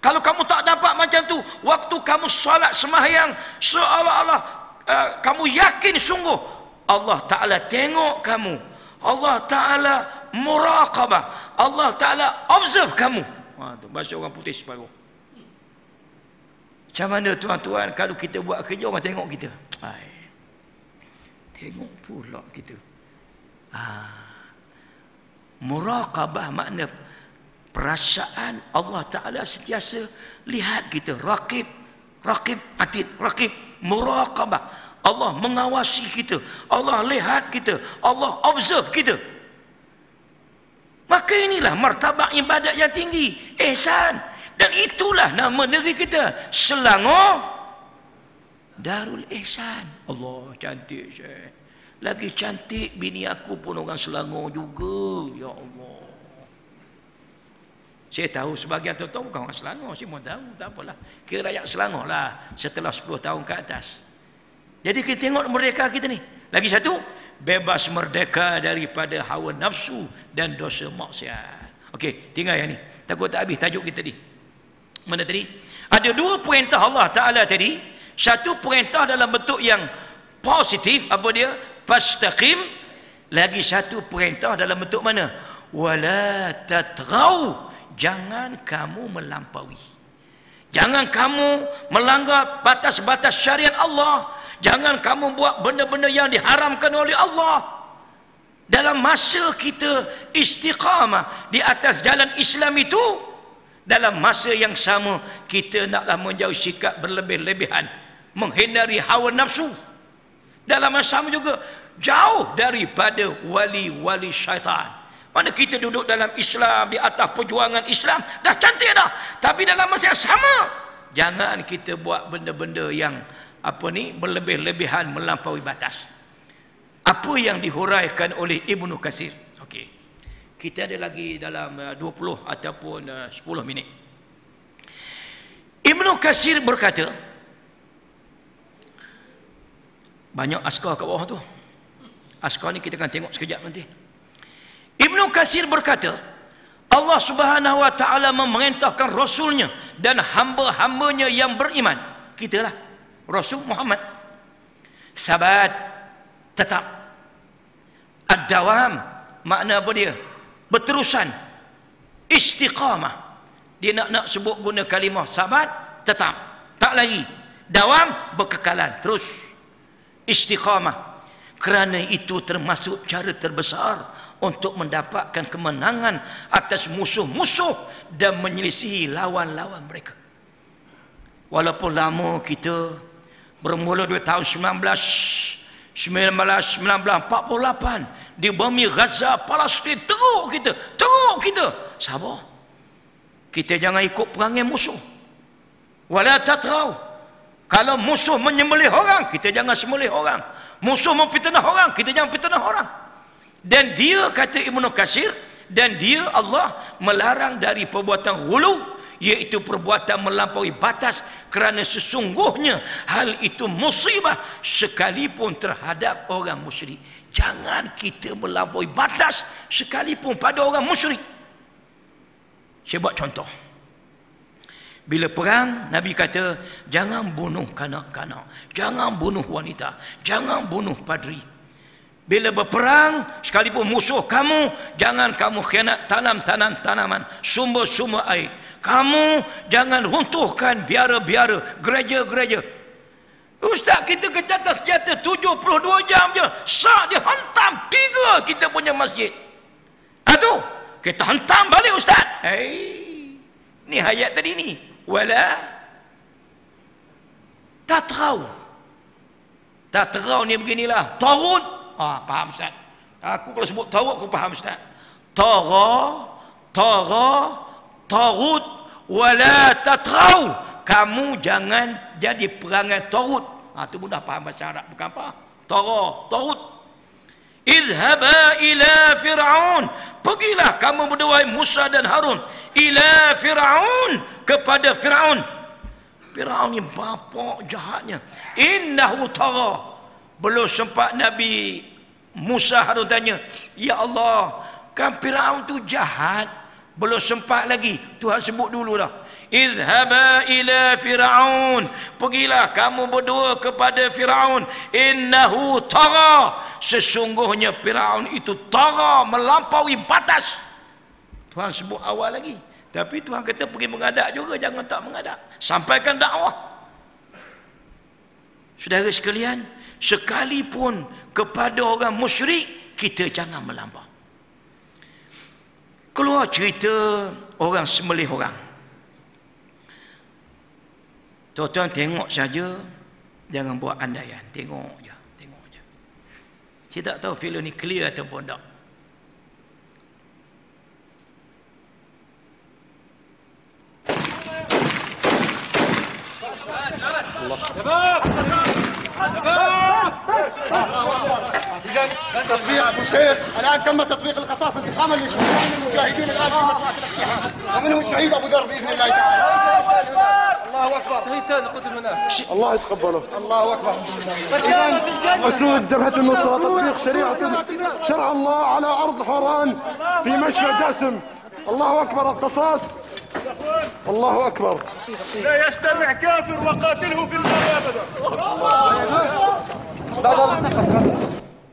Kalau kamu tak dapat macam tu, waktu kamu solat sembahyang, seolah-olah kamu yakin sungguh Allah Ta'ala tengok kamu, Allah Ta'ala muraqabah, Allah Ta'ala observe kamu. Tu bahasa orang putih separuh. Macam mana tuan-tuan kalau kita buat kerja orang tengok kita? Tengok pula kita. Muraqabah makna perasaan Allah Ta'ala sentiasa lihat kita. Raqib atid, raqib, muraqabah. Allah mengawasi kita, Allah lihat kita, Allah observe kita. Maka inilah martabat ibadat yang tinggi, ihsan. Dan itulah nama negeri kita, Selangor Darul Ihsan. Allah, cantik Syekh. Lagi cantik bini aku pun orang Selangor juga, ya Allah. Saya tahu sebagian tuan-tuan bukan orang Selangor, saya pun tahu, tak apalah. Kira rakyat Selangor lah setelah 10 tahun ke atas. Jadi kita tengok merdeka kita ni. Lagi satu, bebas merdeka daripada hawa nafsu dan dosa maksiat. Okey, tinggal yang ni. Takut tak habis tajuk kita ni. Mana tadi? Ada dua perintah Allah Ta'ala tadi. Satu perintah dalam bentuk yang positif, apa dia? Fastaqim. Lagi satu perintah dalam bentuk mana? Wala tatghaw. Jangan kamu melampaui. Jangan kamu melanggar batas-batas syariat Allah. Jangan kamu buat benda-benda yang diharamkan oleh Allah. Dalam masa kita istiqamah di atas jalan Islam itu, dalam masa yang sama kita naklah menjauhi sikap berlebih-lebihan, menghindari hawa nafsu. Dalam masa sama juga jauh daripada wali-wali syaitan. Mana kita duduk dalam Islam, di atas perjuangan Islam, dah cantik dah. Tapi dalam masa yang sama, jangan kita buat benda-benda yang berlebih-lebihan, melampaui batas. Apa yang dihuraikan oleh Ibnu Katsir. Okey. Kita ada lagi dalam 20 ataupun 10 minit. Ibnu Katsir berkata, banyak askar kat bawah tu. Askar ni kita akan tengok sekejap nanti. Ibnu Katsir berkata, Allah Subhanahu wa taala memerintahkan rasulnya dan hamba-hambanya yang beriman, kitalah Rasul Muhammad, sabat, tetap, ad-dawam, makna apa dia? Berterusan, istiqamah. Dia nak sebut guna kalimah sabat, tetap, tak lagi, dawam, berkekalan, terus, istiqamah. Kerana itu termasuk cara terbesar untuk mendapatkan kemenangan atas musuh-musuh dan menyelisihi lawan-lawan mereka. Walaupun lama kita bermula dari tahun 1948 di bumi Gaza, Palestin, teruk kita. Sabar. Kita jangan ikut perangai musuh. Wala tatrau. Kalau musuh menyembelih orang, kita jangan sembelih orang. Musuh memfitnah orang, kita jangan fitnah orang. Dan dia, kata Ibnu Katsir, dan dia Allah melarang dari perbuatan ghulu, iaitu perbuatan melampaui batas, kerana sesungguhnya hal itu musibah sekalipun terhadap orang musyrik. Jangan kita melampaui batas sekalipun pada orang musyrik. Saya buat contoh. Bila perang, Nabi kata, jangan bunuh kanak-kanak, jangan bunuh wanita, jangan bunuh padri. Bila berperang, sekalipun musuh kamu, jangan kamu khianat tanaman, sumber-sumber air. Kamu jangan runtuhkan biara-biara, gereja-gereja. Ustaz, kita kecatah senjata 72 jam je, syak dia hantam 3 kita punya masjid. Aduh, kita hantam balik Ustaz. Ni ayat tadi ni. Wala tatrau ni beginilah. Tarut. Faham Ustaz. Aku kalau sebut tarut aku faham Ustaz. Tarut wala tatrau. Kamu jangan jadi perangai tarut. Tu mudah faham bahasa Arab, bukan apa? Tarut. Idhaba ila Fir'aun. Pergilah kamu berdua Musa dan Harun ila Fir'aun, kepada Fir'aun. Fir'aun ni bapa jahatnya. Innahu tagha. Belum sempat Nabi Musa Harun tanya, ya Allah, kan Fir'aun tu jahat. Belum sempat lagi, Tuhan sebut dulu dah. Idhaba ila Fir'aun. Pergilah kamu berdua kepada Fir'aun. Innahu tagha. Sesungguhnya Fir'aun itu tagha, melampaui batas. Tuhan sebut awal lagi. Tapi Tuhan kata pergi mengadap juga, jangan tak mengadap. Sampaikan dakwah. Saudara sekalian, sekalipun kepada orang musyrik, kita jangan melampau. Keluar cerita orang sembelih orang. Tuan-tuan tengok saja, jangan buat andaian. Tengok je. Saya tak tahu filem ni clear ataupun tak. تطبيق ابو شيخ الان تم تطبيق القصاص انتقاما لشهداء المجاهدين الان في مصلحه الاقتحام ومنهم الشهيد ابو ذر باذن الله تعالى. الله اكبر. شهيدان قتل هناك. الله يتقبله. الله اكبر. اذا اسود جبهه النصره تطبيق شرع الله على ارض حوران في مشفى جاسم. الله اكبر. القصاص. الله اكبر. لا يجتمع كافر وقاتله في النار ابدا.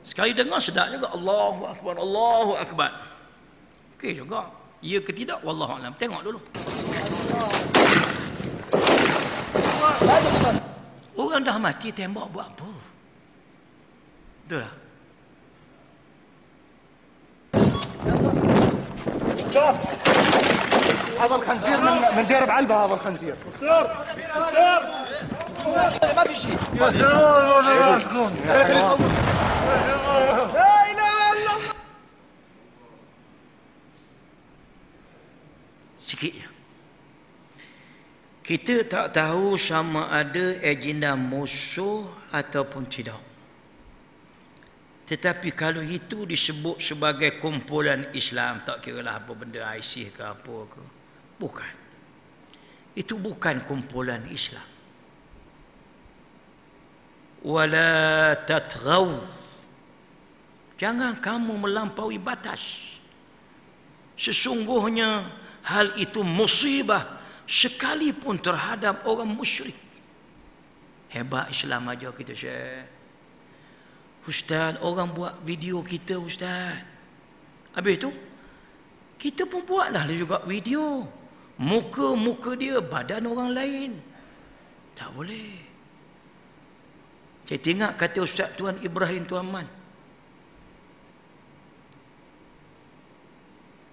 Sekali dengar sedap juga, Allahu Akbar, Allahu Akbar. Okey juga. Ya ke tidak? Wallahu a'lam. Tengok dulu. Orang dah mati tembak buat apa? Betul tak? هذا الخنزير من دير بعلبه. هذا الخنزير ما في شيء. لا اله الا الله. Sikit je. Kita tak tahu sama ada agenda musuh ataupun tidak. Tetapi kalau itu disebut sebagai kumpulan Islam, tak kiralah apa benda ISIS ke apa ke. Bukan. Itu bukan kumpulan Islam. Wala tatghaw. Jangan kamu melampaui batas. Sesungguhnya hal itu musibah sekalipun terhadap orang musyrik. Hebat Islam aja kita share. Ustaz, orang buat video kita Ustaz. Habis tu kita pun buatlah juga video. Muka-muka dia badan orang lain. Tak boleh. Saya tengok kata Ustaz Tuan Ibrahim Tuan Man.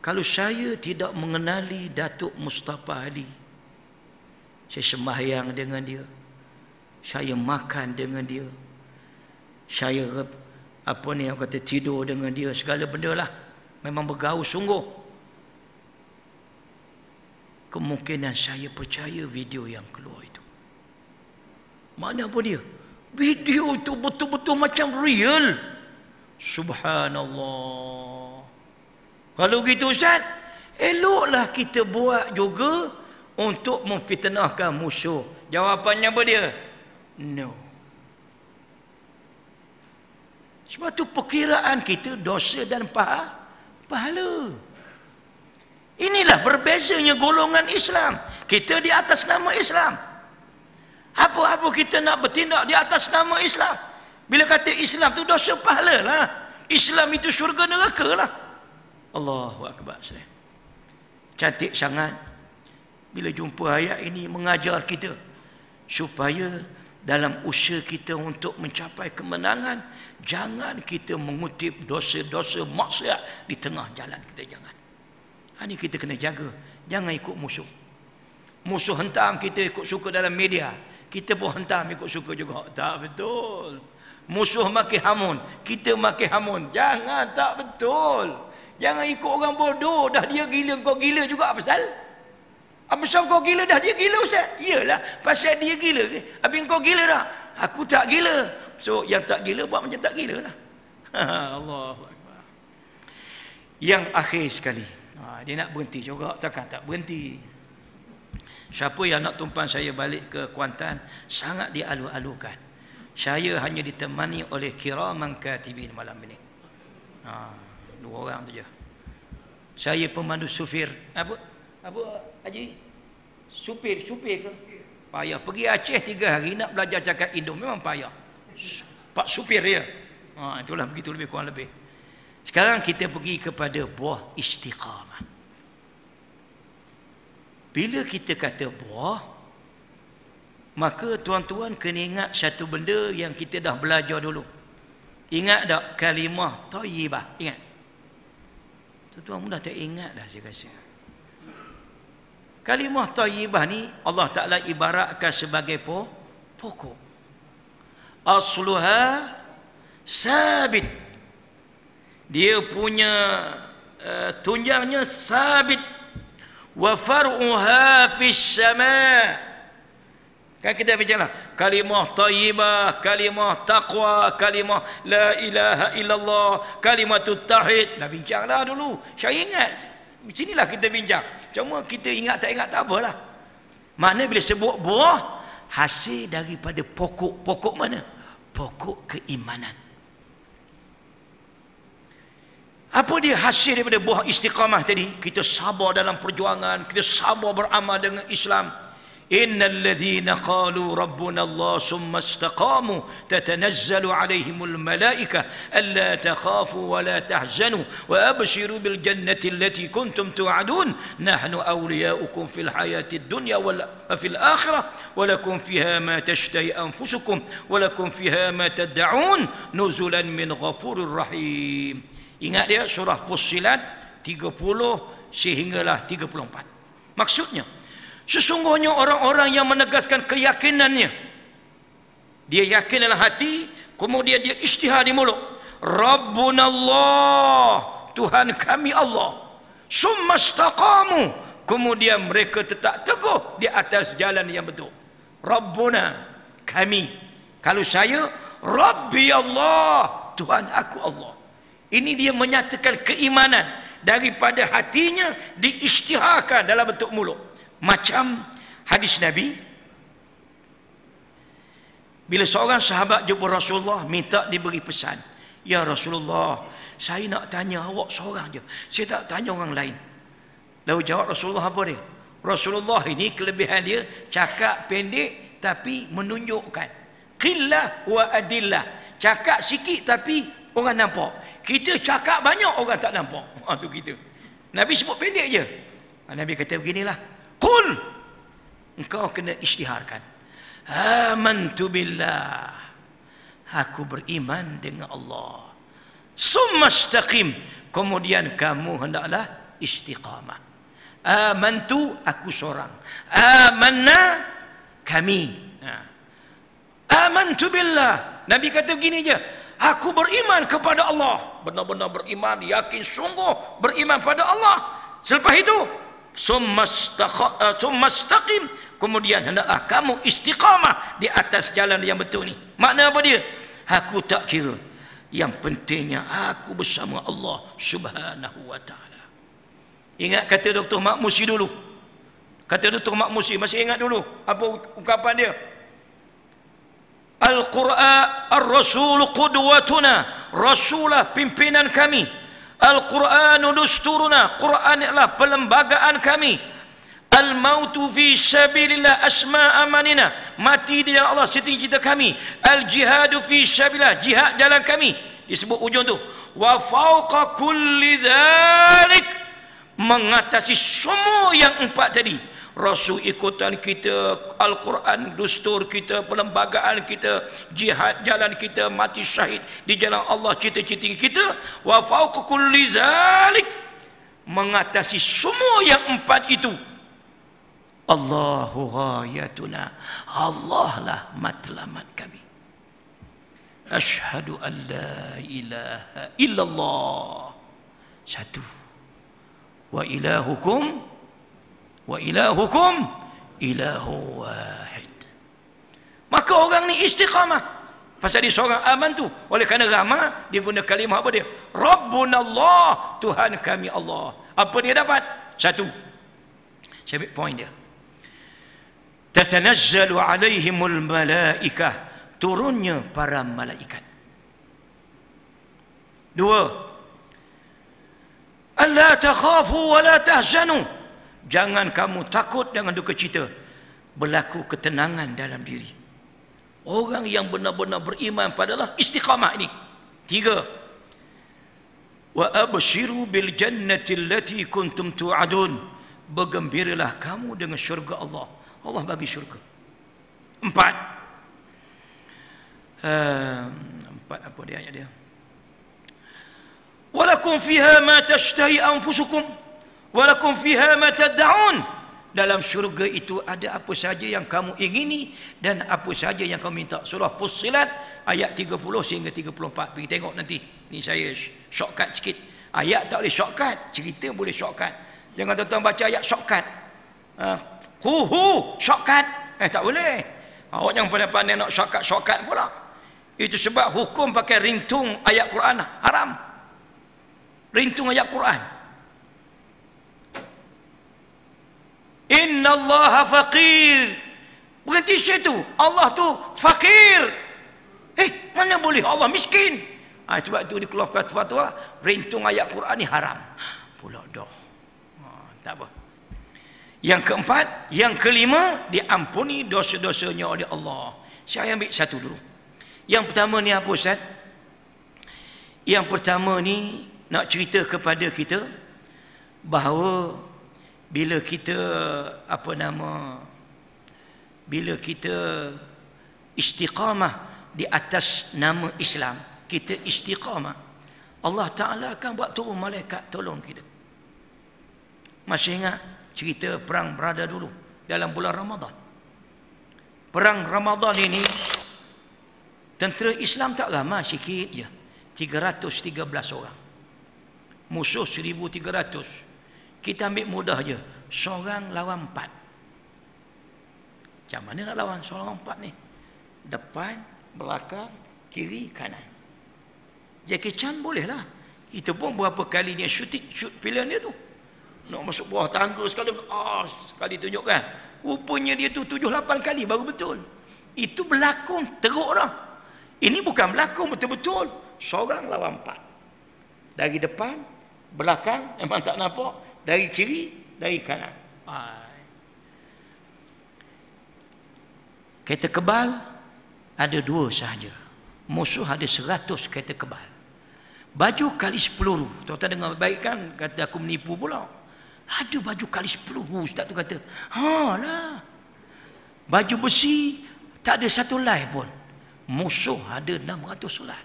Kalau saya tidak mengenali Datuk Mustafa Ali, saya sembahyang dengan dia, saya makan dengan dia, saya apa ni yang kata tidur dengan dia, segala benda lah, memang bergaul sungguh, kemungkinan saya percaya video yang keluar itu. Mana pun dia, video itu betul-betul macam real. Subhanallah. Kalau gitu Ustaz, eloklah kita buat juga untuk memfitnahkan musuh. Jawapannya apa dia? No. Sebab tu perkiraan kita dosa dan pahala. Inilah berbezanya golongan Islam. Kita di atas nama Islam. Apa-apa kita nak bertindak di atas nama Islam. Bila kata Islam tu dosa pahala lah. Islam itu syurga neraka lah. Allahu Akbar. Cantik sangat bila jumpa ayat ini mengajar kita supaya dalam usaha kita untuk mencapai kemenangan, jangan kita mengutip dosa-dosa maksiat di tengah jalan kita, jangan. Ini kita kena jaga. Jangan ikut musuh. Musuh hentam kita ikut suka dalam media, kita pun hentam ikut suka juga. Tak betul. Musuh maki hamun, kita maki hamun. Jangan, tak betul. Jangan ikut orang bodoh. Dah dia gila, kau gila juga. Apa pasal? Apa pasal kau gila dah dia gila Ustaz? Iyalah, pasal dia gila. Habis kau gila dah. Aku tak gila. So yang tak gila buat macam tak gila lah. Allahu Akbar. Yang akhir sekali, dia nak berhenti juga, takkan tak berhenti. Siapa yang nak tumpang saya balik ke Kuantan, sangat dialu-alukan. Saya hanya ditemani oleh kiraman katibin malam ini. 2 orang tu je. Saya pemandu supir. Apa Haji? Supir ke? Payah. Pergi Aceh 3 hari nak belajar cakap Indo, memang payah. Pak supir dia. Itulah begitu lebih kurang lebih. Sekarang kita pergi kepada buah istiqamah. Bila kita kata buah, maka tuan-tuan kena ingat satu benda yang kita dah belajar dulu. Ingat tak kalimah thayyibah? Ingat? Tuan-tuan mudah tak ingat dah saya rasa. Kalimah thayyibah ni Allah Ta'ala ibaratkan sebagai pokok. Asluha sabit. Dia punya tunjangnya sabit. Wa far'uha fis sama'. Kan kita bicara kalimah thayyibah, kalimah taqwa, kalimah la ilaha illallah, kalimatut tauhid. Dah bincang dah dulu. Saya ingat. Sinilah kita bincang. Cuma kita ingat tak ingat tak apalah. Mana bila sebut buah, hasil daripada pokok. Pokok mana? Pokok keimanan. Apa dia hasil daripada buah istiqamah tadi? Kita sabar dalam perjuangan, kita sabar beramal dengan Islam. Innal ladzina qalu rabbuna Allah summa istaqamu tatanazzalu alaihimul malaikah alla takhafu wa la tahzanu wa abshiru bil jannati allati kuntum tu'adun nahnu awliyaukum fil hayatid dunya wa fil akhirah wa lakum fiha ma tashtahi anfusukum wa lakum fiha ma tad'un nuzulan min ghafurir rahim. Ingat dia surah Fussilat 30 sehinggalah 34. Maksudnya sesungguhnya orang-orang yang menegaskan keyakinannya, dia yakin dalam hati, kemudian dia isytihar di mulut, Rabbunallah, Tuhan kami Allah, summa istaqamu, kemudian mereka tetap teguh di atas jalan yang betul. Rabbuna, kami. Kalau saya, Rabbi Allah, Tuhan aku Allah. Ini dia menyatakan keimanan daripada hatinya, diisytiharkan dalam bentuk mulut. Macam hadis Nabi, bila seorang sahabat jumpa Rasulullah minta diberi pesan, ya Rasulullah, saya nak tanya awak seorang je, saya tak tanya orang lain. Lalu jawab Rasulullah apa dia? Rasulullah ini kelebihan dia cakap pendek tapi menunjukkan. Qillah wa adillah, cakap sikit tapi orang nampak. Kita cakap banyak orang tak nampak. Tu kita. Nabi sebut pendek je. Nabi kata beginilah, qul, engkau kena isytiharkan, amantu billah, aku beriman dengan Allah, summa istaqim, kemudian kamu hendaklah istiqamah. Amantu, aku seorang, amanna, kami. Amantu billah, Nabi kata begini je, aku beriman kepada Allah, benar-benar beriman, yakin sungguh beriman pada Allah. Selepas itu summa istaqim, kemudian hendaklah kamu istiqamah di atas jalan yang betul ni. Makna apa dia? Aku tak kira, yang pentingnya aku bersama Allah Subhanahu wa ta'ala. Ingat kata Dr. Mak Musi dulu. Kata Dr. Mak Musi, masih ingat dulu apa ungkapan dia? Al-Quran ar-Rasul qudwatuna, Rasulah pimpinan kami. Al-Qur'anu dusturuna, Quran adalah perlembagaan kami. Al-mautu fi sabilillah asma amanina, mati di jalan Allah cita-cita kami. Al-jihadu fi sabilillah, jihad jalan kami. Disebut ujung tu. Wa fauqa kulli dzalik, mengatasi semua yang empat tadi. Rasul ikutan kita, Al-Quran dustur kita, perlembagaan kita, jihad jalan kita, mati syahid di jalan Allah cita-cita kita. Wa fauqa kulli zalik, mengatasi semua yang empat itu. Allahu ghayatuna, Allah lah matlamat kami. Asyhadu an la ilaha illallah, satu. Wa ilahukum ilahu wahid. Maka orang ni istiqamah. Pasal dia seorang aman tu. Oleh kerana ramah, dia guna kalimah apa dia? Rabbuna Allah, Tuhan kami Allah. Apa dia dapat? Satu. Saya ambil point dia. Tatanazzalu alaihimul malaikah, turunnya para malaikat. Dua. Alla takhafu wa la tahzanu, jangan kamu takut, jangan duka cita. Berlaku ketenangan dalam diri. Orang yang benar-benar beriman padalah istiqamah ini. Tiga. Wa abshiru bil jannati allati kuntum tu'adun, bergembiralah kamu dengan syurga Allah. Allah bagi syurga. Empat. Empat apa dia ayat dia? Walakum fiha ma tashtahi anfusukum walakum fiha ma tad'un, dalam syurga itu ada apa saja yang kamu ingini dan apa saja yang kamu minta. Surah Fussilat ayat 30 sehingga 34. Pergi tengok nanti. Ni saya shortcut sikit. Ayat tak boleh shortcut, cerita boleh shortcut. Jangan tuan-tuan baca ayat shortcut. Shortcut. Tak boleh. Awak jangan pandai-pandai nak shortcut pula. Itu sebab hukum pakai ringtung ayat Quran haram. Ringtung ayat Quran. Inna Allah faqir. Berhenti situ. Allah tu fakir. Mana boleh Allah miskin? Sebab tu dikeluarkan fatwa ringtung ayat Quran ni haram. Pula dah. Tak apa. Yang keempat, yang kelima, diampuni dosa-dosanya oleh Allah. Saya ambil satu dulu. Yang pertama ni apa Ustaz? Yang pertama ni nak cerita kepada kita bahawa bila kita bila kita istiqamah di atas nama Islam, kita istiqamah, Allah Ta'ala akan buat turun malaikat tolong kita. Masih ingat cerita perang berada dulu dalam bulan Ramadan? Perang Ramadan ini tentera Islam tak ramai, sikit je, 313 orang, musuh 1,300. Kita ambil mudah je, seorang lawan 4. Macam mana nak lawan seorang lawan 4 ni? Depan, belakang, kiri, kanan. Jackie Chan boleh lah. Itu pun berapa kali dia shoot pilihan dia tu. Nak masuk bawah tangga sekali, sekali tunjukkan. Rupanya dia tu 7-8 kali baru betul. Itu berlakon teruk dah. Ini bukan berlakon betul-betul. Seorang lawan 4. Dari depan, belakang memang tak nampak. Dari kiri, dari kanan. Kereta kebal ada 2 sahaja. Musuh ada 100 kereta kebal. Baju kali 10. Tuan-tuan dengar baik kan? Kata aku menipu pula. Ada baju kali 10. Ustaz tu kata, lah. Baju besi tak ada 1 helai pun. Musuh ada 600 helai.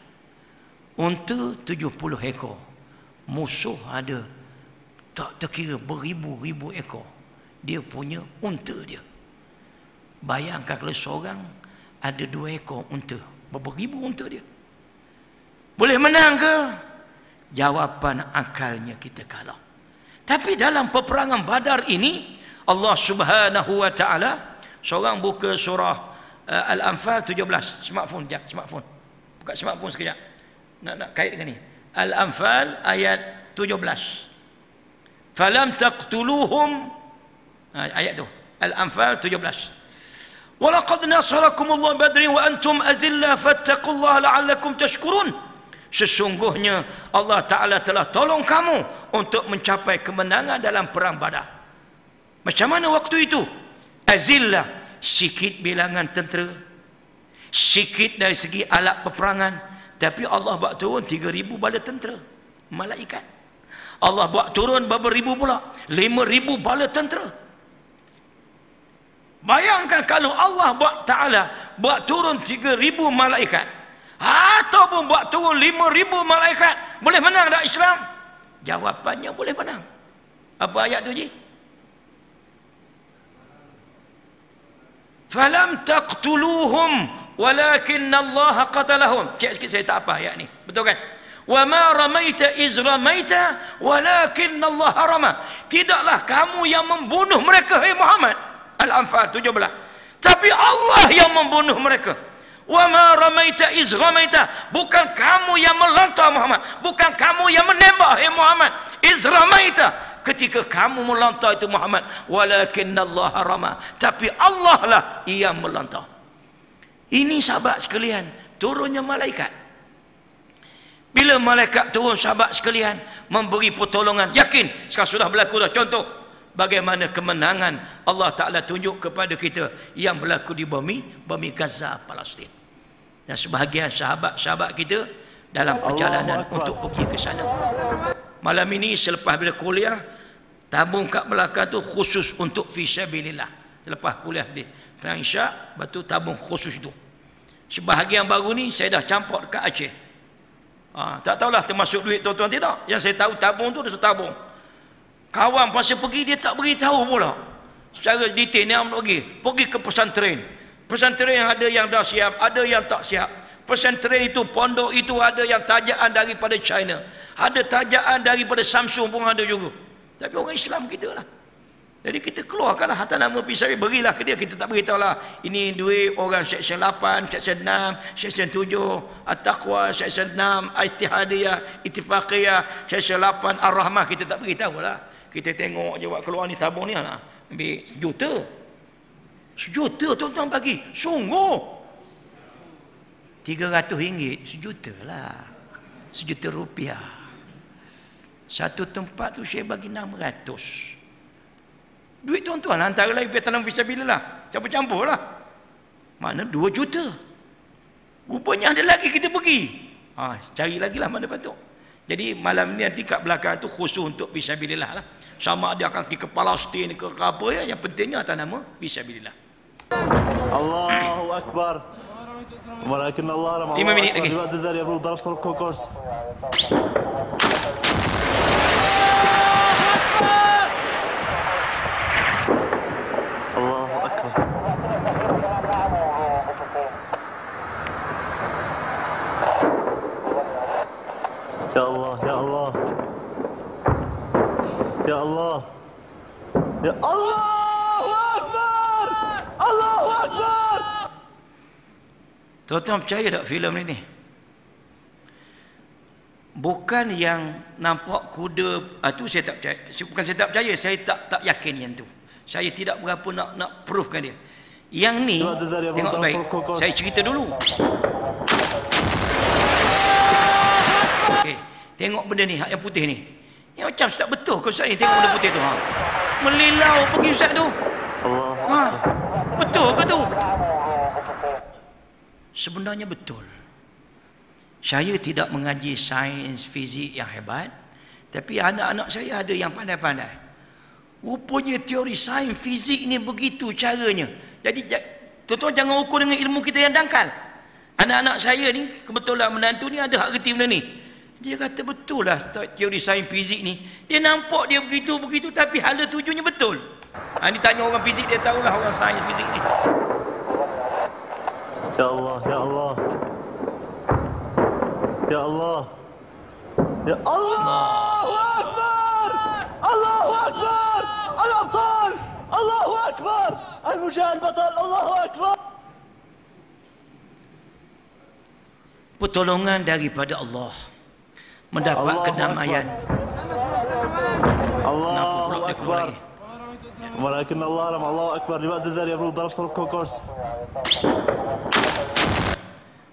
Unta 70 ekor. Musuh ada tak terkira beribu-ribu ekor. Dia punya unta dia. Bayangkan kalau seorang ada 2 ekor unta, berapa ribu unta dia. Boleh menang ke? Jawapan akalnya kita kalah. Tapi dalam peperangan Badar ini, Allah Subhanahu wa Ta'ala, seorang buka surah Al-Anfal 17. Smartphone, jap, smartphone. Buka smartphone sekejap. Nak kait dengan ni. Al-Anfal ayat 17. Falam taqtuluhum, ayat tu, Al-Anfal 17. Walaqad nasarakumullahu badrin wa antum azillah fattaqullaha la'allakum tashkurun. Sesungguhnya Allah Ta'ala telah tolong kamu untuk mencapai kemenangan dalam perang Badar. Macam mana waktu itu? Azillah, sikit bilangan tentera, sikit dari segi alat peperangan, tapi Allah buat turun 3,000 bala tentera, malaikat. Allah buat turun berapa ribu pula? 5,000 bala tentera. Bayangkan kalau Allah buat turun 3,000 malaikat, ataupun buat turun 5,000 malaikat, boleh menang tak Islam? Jawapannya boleh menang. Apa ayat tu ji? Falam taqtuluhum walakinna Allah qatalahum. Cek sikit, saya tak apa ayat ni, betul kan? Wa ma ramaita iz ramaita walakinna Allah harama. Tidaklah kamu yang membunuh mereka, hai Muhammad. Al-Anfal 17. Tapi Allah yang membunuh mereka. Wa ma ramaita iz ramaita, bukan kamu yang melontar Muhammad, bukan kamu yang menembak hai Muhammad. Iz ramaita, ketika kamu melontar itu Muhammad, walakinnallaha harama, tapi Allah lah yang melontar. Ini sahabat sekalian, turunnya malaikat. Bila malaikat turun sahabat sekalian, memberi pertolongan, yakin sekarang sudah berlaku dah. Contoh bagaimana kemenangan Allah Ta'ala tunjuk kepada kita yang berlaku di bumi Gaza, Palestin. Dan sebahagian sahabat-sahabat kita dalam perjalanan untuk pergi ke sana. Malam ini selepas bila kuliah, tabung kat belakang tu khusus untuk fisabilillah. Selepas kuliah dia sekarang Isyak, batu tabung khusus itu. Sebahagian baru ni saya dah campur dekat Aceh. Tak tahulah termasuk duit tuan-tuan tidak. Yang saya tahu tabung tu dia setabung. Kawan pasal pergi, dia tak beritahu pula secara detail ni. Pergi ke pesantren. Pesantren yang ada yang dah siap, ada yang tak siap. Pesantren itu, pondok itu ada yang tajaan daripada China, ada tajaan daripada Samsung pun ada juga. Tapi orang Islam kita lah. Jadi kita keluarkanlah atas nama pisau, berilah ke dia. Kita tak beritahu lah ini duit orang seksyen 8, seksyen 6, seksyen 7 At-Taqwa, seksyen 6 Ittihadiyah, Ittifaqiyah, seksyen 8 Ar-Rahmah. Kita tak beritahu lah. Kita tengok je buat keluar ni tabung ni lah, ambil sejuta tuan-tuan bagi. Sungguh RM300 sejuta lah, sejuta rupiah. Satu tempat tu saya bagi 600. Duit tuan-tuan lah, antara lain tanam fisabilillah, campur-campur lah. Mana 2 juta. Rupanya ada lagi kita pergi. Cari lagi lah mana patut. Jadi malam ni nanti kat belakang tu khusus untuk fisabilillah lah. Sama ada akan pergi ke Palestin ke apa ya, yang pentingnya atas nama fisabilillah. Allahu Akbar. Walakin Allah 5 minit lagi. Allahu Akbar. Ya Allah, ya Allah. Ya Allah. Ya Allah. Allahu Akbar. Tuan-tuan percaya tak filem ni? Bukan yang nampak kuda tu saya tak percaya. Bukan saya tak percaya, saya tak yakin yang tu. Saya tidak berapa nak proofkan dia. Yang ni tengok baik. Saya cerita dulu. Okey, tengok benda ni, yang putih ni. Yang macam ustaz betul ke ustaz ni, tengok benda putih tu. Melilau pergi ustaz tu. Betul ke tu? Sebenarnya betul. Saya tidak mengaji sains fizik yang hebat, tapi anak-anak saya ada yang pandai-pandai. Rupanya teori sains fizik ni begitu caranya. Jadi tuan-tuan jangan ukur dengan ilmu kita yang dangkal. Anak-anak saya ni, kebetulan menantu ni ada hak reti benda ni. Dia kata betul lah teori sains fizik ni. Dia nampak dia begitu-begitu, tapi hala tujuannya betul. Ni tanya orang fizik, dia tahulah orang sains fizik ni. Ya Allah, ya Allah. Ya Allah. Ya Allah. Allahu Akbar. Allahu Akbar. Al-Abtal. Allahu Akbar. Al-Mujahid Batal. Allahu Akbar. Pertolongan daripada Allah, mendapat kedamaian. Allahu Akbar. Walakin Allah Allahu Akbar. Libat zilzal yabrud darab sarf kokors.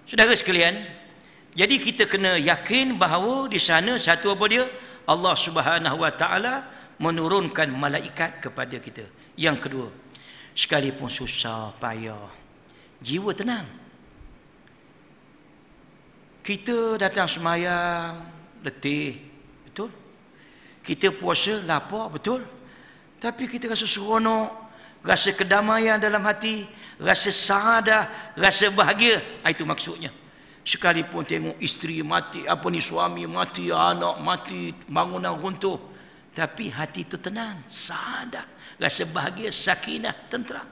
Saudara sekalian, Jadi kita kena yakin bahawa di sana satu apa dia? Allah Subhanahu wa taala menurunkan malaikat kepada kita. Yang kedua, sekalipun susah payah, jiwa tenang. Kita datang semayang letih, betul? Kita puasa lapar, betul? Tapi kita rasa seronok, rasa kedamaian dalam hati, rasa saadah, rasa bahagia. Itu maksudnya. Sekalipun tengok isteri mati, suami mati, anak mati, bangunan runtuh, tapi hati itu tenang, saadah, rasa bahagia, sakinah, tenteram.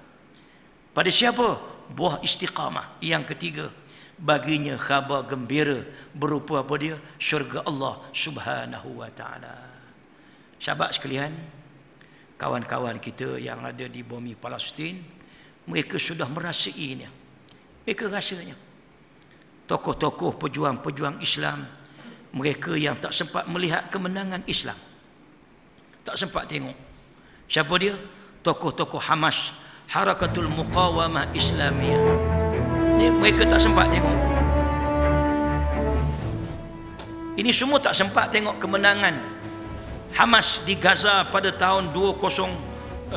Pada siapa? Buah istiqamah. Yang ketiga, baginya khabar gembira berupa apa dia? Syurga Allah Subhanahu wa taala. Sahabat sekalian, kawan-kawan kita yang ada di bumi Palestin, mereka sudah merasainya. Mereka rasanya tokoh-tokoh pejuang-pejuang Islam, mereka yang tak sempat melihat kemenangan Islam, tak sempat tengok. Siapa dia? Tokoh-tokoh Hamas, Harakatul Muqawamah Islamiyah. Mereka tak sempat tengok. Ini semua tak sempat tengok kemenangan Hamas di Gaza pada tahun 2006.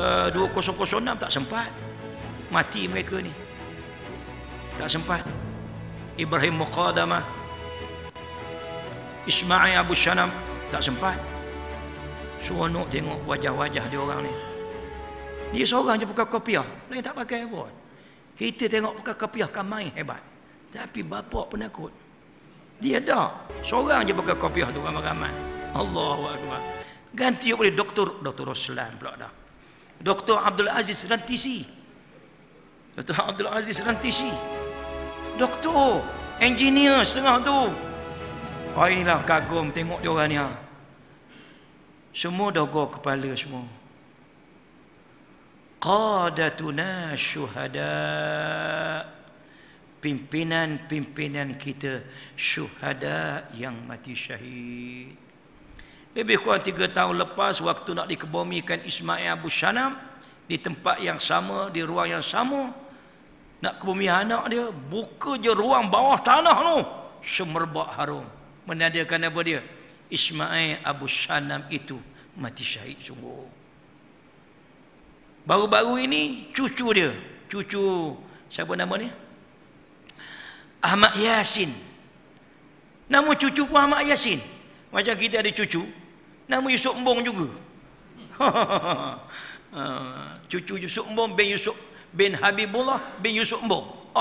Tak sempat. Mati mereka ni. Tak sempat. Ibrahim Muqaddamah, Ismail Abu Shanam, tak sempat. Seronok tengok wajah-wajah dia orang ni. Dia seorang je pakai kopiah, lain tak pakai apa. Kita tengok pakai kopiah kan main hebat. Tapi bapak penakut. Dia tak. Seorang je pakai kopiah tu ramai-ramai. Allahu Akbar. Ganti oleh Dr. Roslan pula dah. Dr. Abdul Aziz Rantisi. Dr. Abdul Aziz Rantisi. Doktor, engineer setengah tu. Oh, inilah kagum tengok dia orang ni. Semua dogo kepala semua. Qadatuna syuhada. Pimpinan-pimpinan kita syuhada yang mati syahid. Lebih kurang 3 tahun lepas, waktu nak dikebumikan Ismail Abu Shanam, di tempat yang sama, di ruang yang sama, nak kebumian anak dia, buka je ruang bawah tanah tu, semerbak harum, menandakan apa dia? Ismail Abu Shanam itu mati syahid sungguh. Baru-baru ini cucu dia, cucu siapa nama dia? Ahmad Yasin. Nama cucu pun Ahmad Yasin. Macam kita ada cucu, nama Yusuf Mbong juga. Cucu Yusuf Mbong bin Habibullah bin Yusuf Mbong.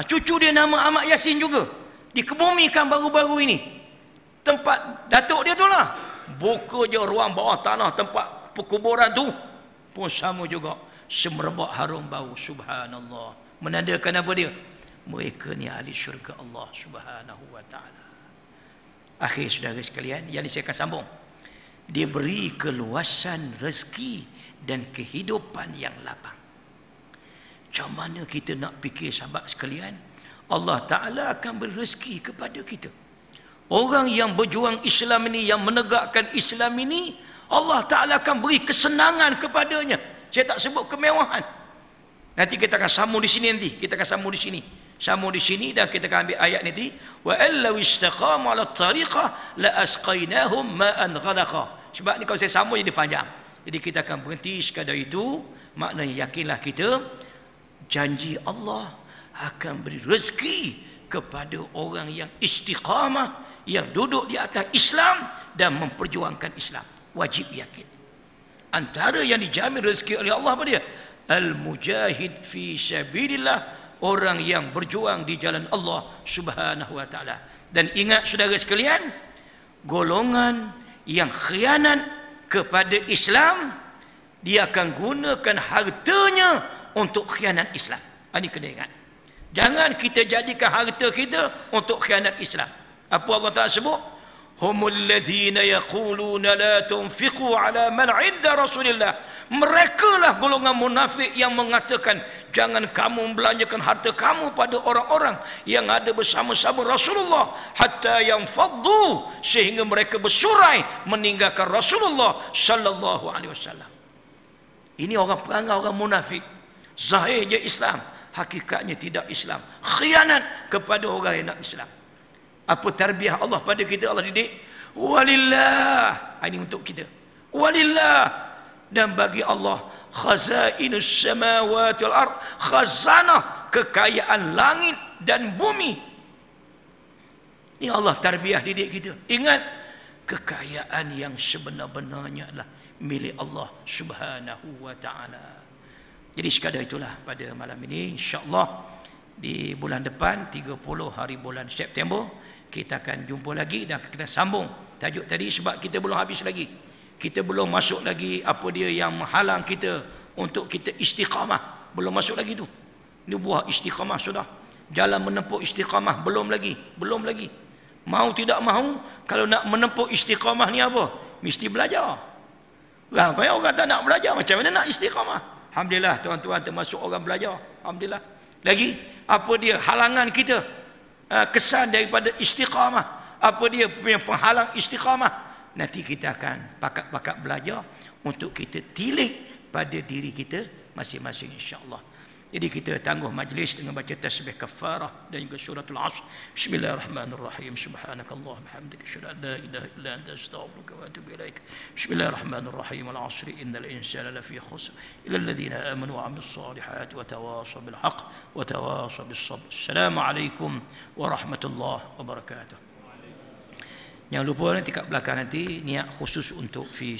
Cucu dia nama Ahmad Yasin juga. Dikebumikan baru-baru ini. Tempat datuk dia tu lah. Buka je ruang bawah tanah tempat perkuburan tu pun sama juga, semerbak harum bau. Subhanallah. Menandakan apa dia? Mereka ni ahli syurga Allah Subhanahu wa taala. Akhir saudara sekalian, yang saya akan sambung. Diberi keluasan rezeki dan kehidupan yang lapang. Macam mana kita nak fikir sahabat sekalian, Allah Ta'ala akan beri rezeki kepada kita. Orang yang berjuang Islam ini, yang menegakkan Islam ini, Allah Ta'ala akan beri kesenangan kepadanya. Saya tak sebut kemewahan. Nanti kita akan sambung di sini nanti. Kita akan sambung di sini. Sambung di sini dan kita akan ambil ayat nanti. Wa allaw istaqamu 'ala at-tariqah la asqainahum ma'an ghadaqa. Sebab ni kalau saya sambung jadi panjang. Jadi kita akan berhenti sekadar itu. Maknanya yakinlah kita, janji Allah akan beri rezeki kepada orang yang istiqamah, yang duduk di atas Islam dan memperjuangkan Islam. Wajib yakin. Antara yang dijamin rezeki oleh Allah apa dia? Al-mujahid fi sabilillah, orang yang berjuang di jalan Allah Subhanahu wa taala. Dan ingat saudara sekalian, golongan yang khianat kepada Islam, dia akan gunakan hartanya untuk khianat Islam. Ini kena ingat. Jangan kita jadikan harta kita untuk khianat Islam. Apa Allah Ta'ala sebut? Humul ladzina yaquluna la tunfiqu ala man 'inda Rasulillah. Merekalah golongan munafik yang mengatakan, jangan kamu belanjakan harta kamu pada orang-orang yang ada bersama-sama Rasulullah hatta yanfaddu, sehingga mereka bersurai meninggalkan Rasulullah sallallahu alaihi wasallam. Ini orang perangai orang munafik. Zahir je Islam, hakikatnya tidak Islam. Khianat kepada orang yang nak Islam. Apa tarbiyah Allah pada kita? Allah didik walillah, ini untuk kita, walillah, dan bagi Allah khazainus samawati wal ard, khazanah kekayaan langit dan bumi. Ini Allah tarbiyah didik kita. Ingat, kekayaan yang sebenar-benarnya adalah milik Allah Subhanahu wa taala. Jadi sekadar itulah pada malam ini, insya-Allah di bulan depan 30 hari bulan September kita akan jumpa lagi dan kita sambung tajuk tadi, sebab kita belum habis lagi. Kita belum masuk lagi apa dia yang menghalang kita untuk kita istiqamah. Belum masuk lagi tu. Ini buah istiqamah sudah. Jalan menempuh istiqamah belum lagi. Belum lagi. Mau tidak mau, kalau nak menempuh istiqamah ni apa? Mesti belajar. Lah, apa orang tak nak belajar, macam mana nak istiqamah? Alhamdulillah tuan-tuan termasuk orang belajar. Alhamdulillah. Lagi, apa dia halangan kita? Kesan daripada istiqamah. Apa dia punya penghalang istiqamah? Nanti kita akan pakat-pakat belajar untuk kita tilik pada diri kita masing-masing, insya-Allah. Jadi kita tangguh majlis dengan baca tasbih kafarah dan juga suratul Asr. Bismillahirrahmanirrahim. Subhanakallah bihamdika asyhadu an la ilaha illa anta astaghfiruka wa atubu ilaik. Bismillahirrahmanirrahim. Al-'asri innal insana lafi khusr illa alladhina amanu wa 'amilus solihati wa tawassaw bil haqq wa tawassaw bis sabr. Assalamualaikum warahmatullahi wabarakatuh. Jangan lupa nanti kat belakang nanti niat khusus untuk fi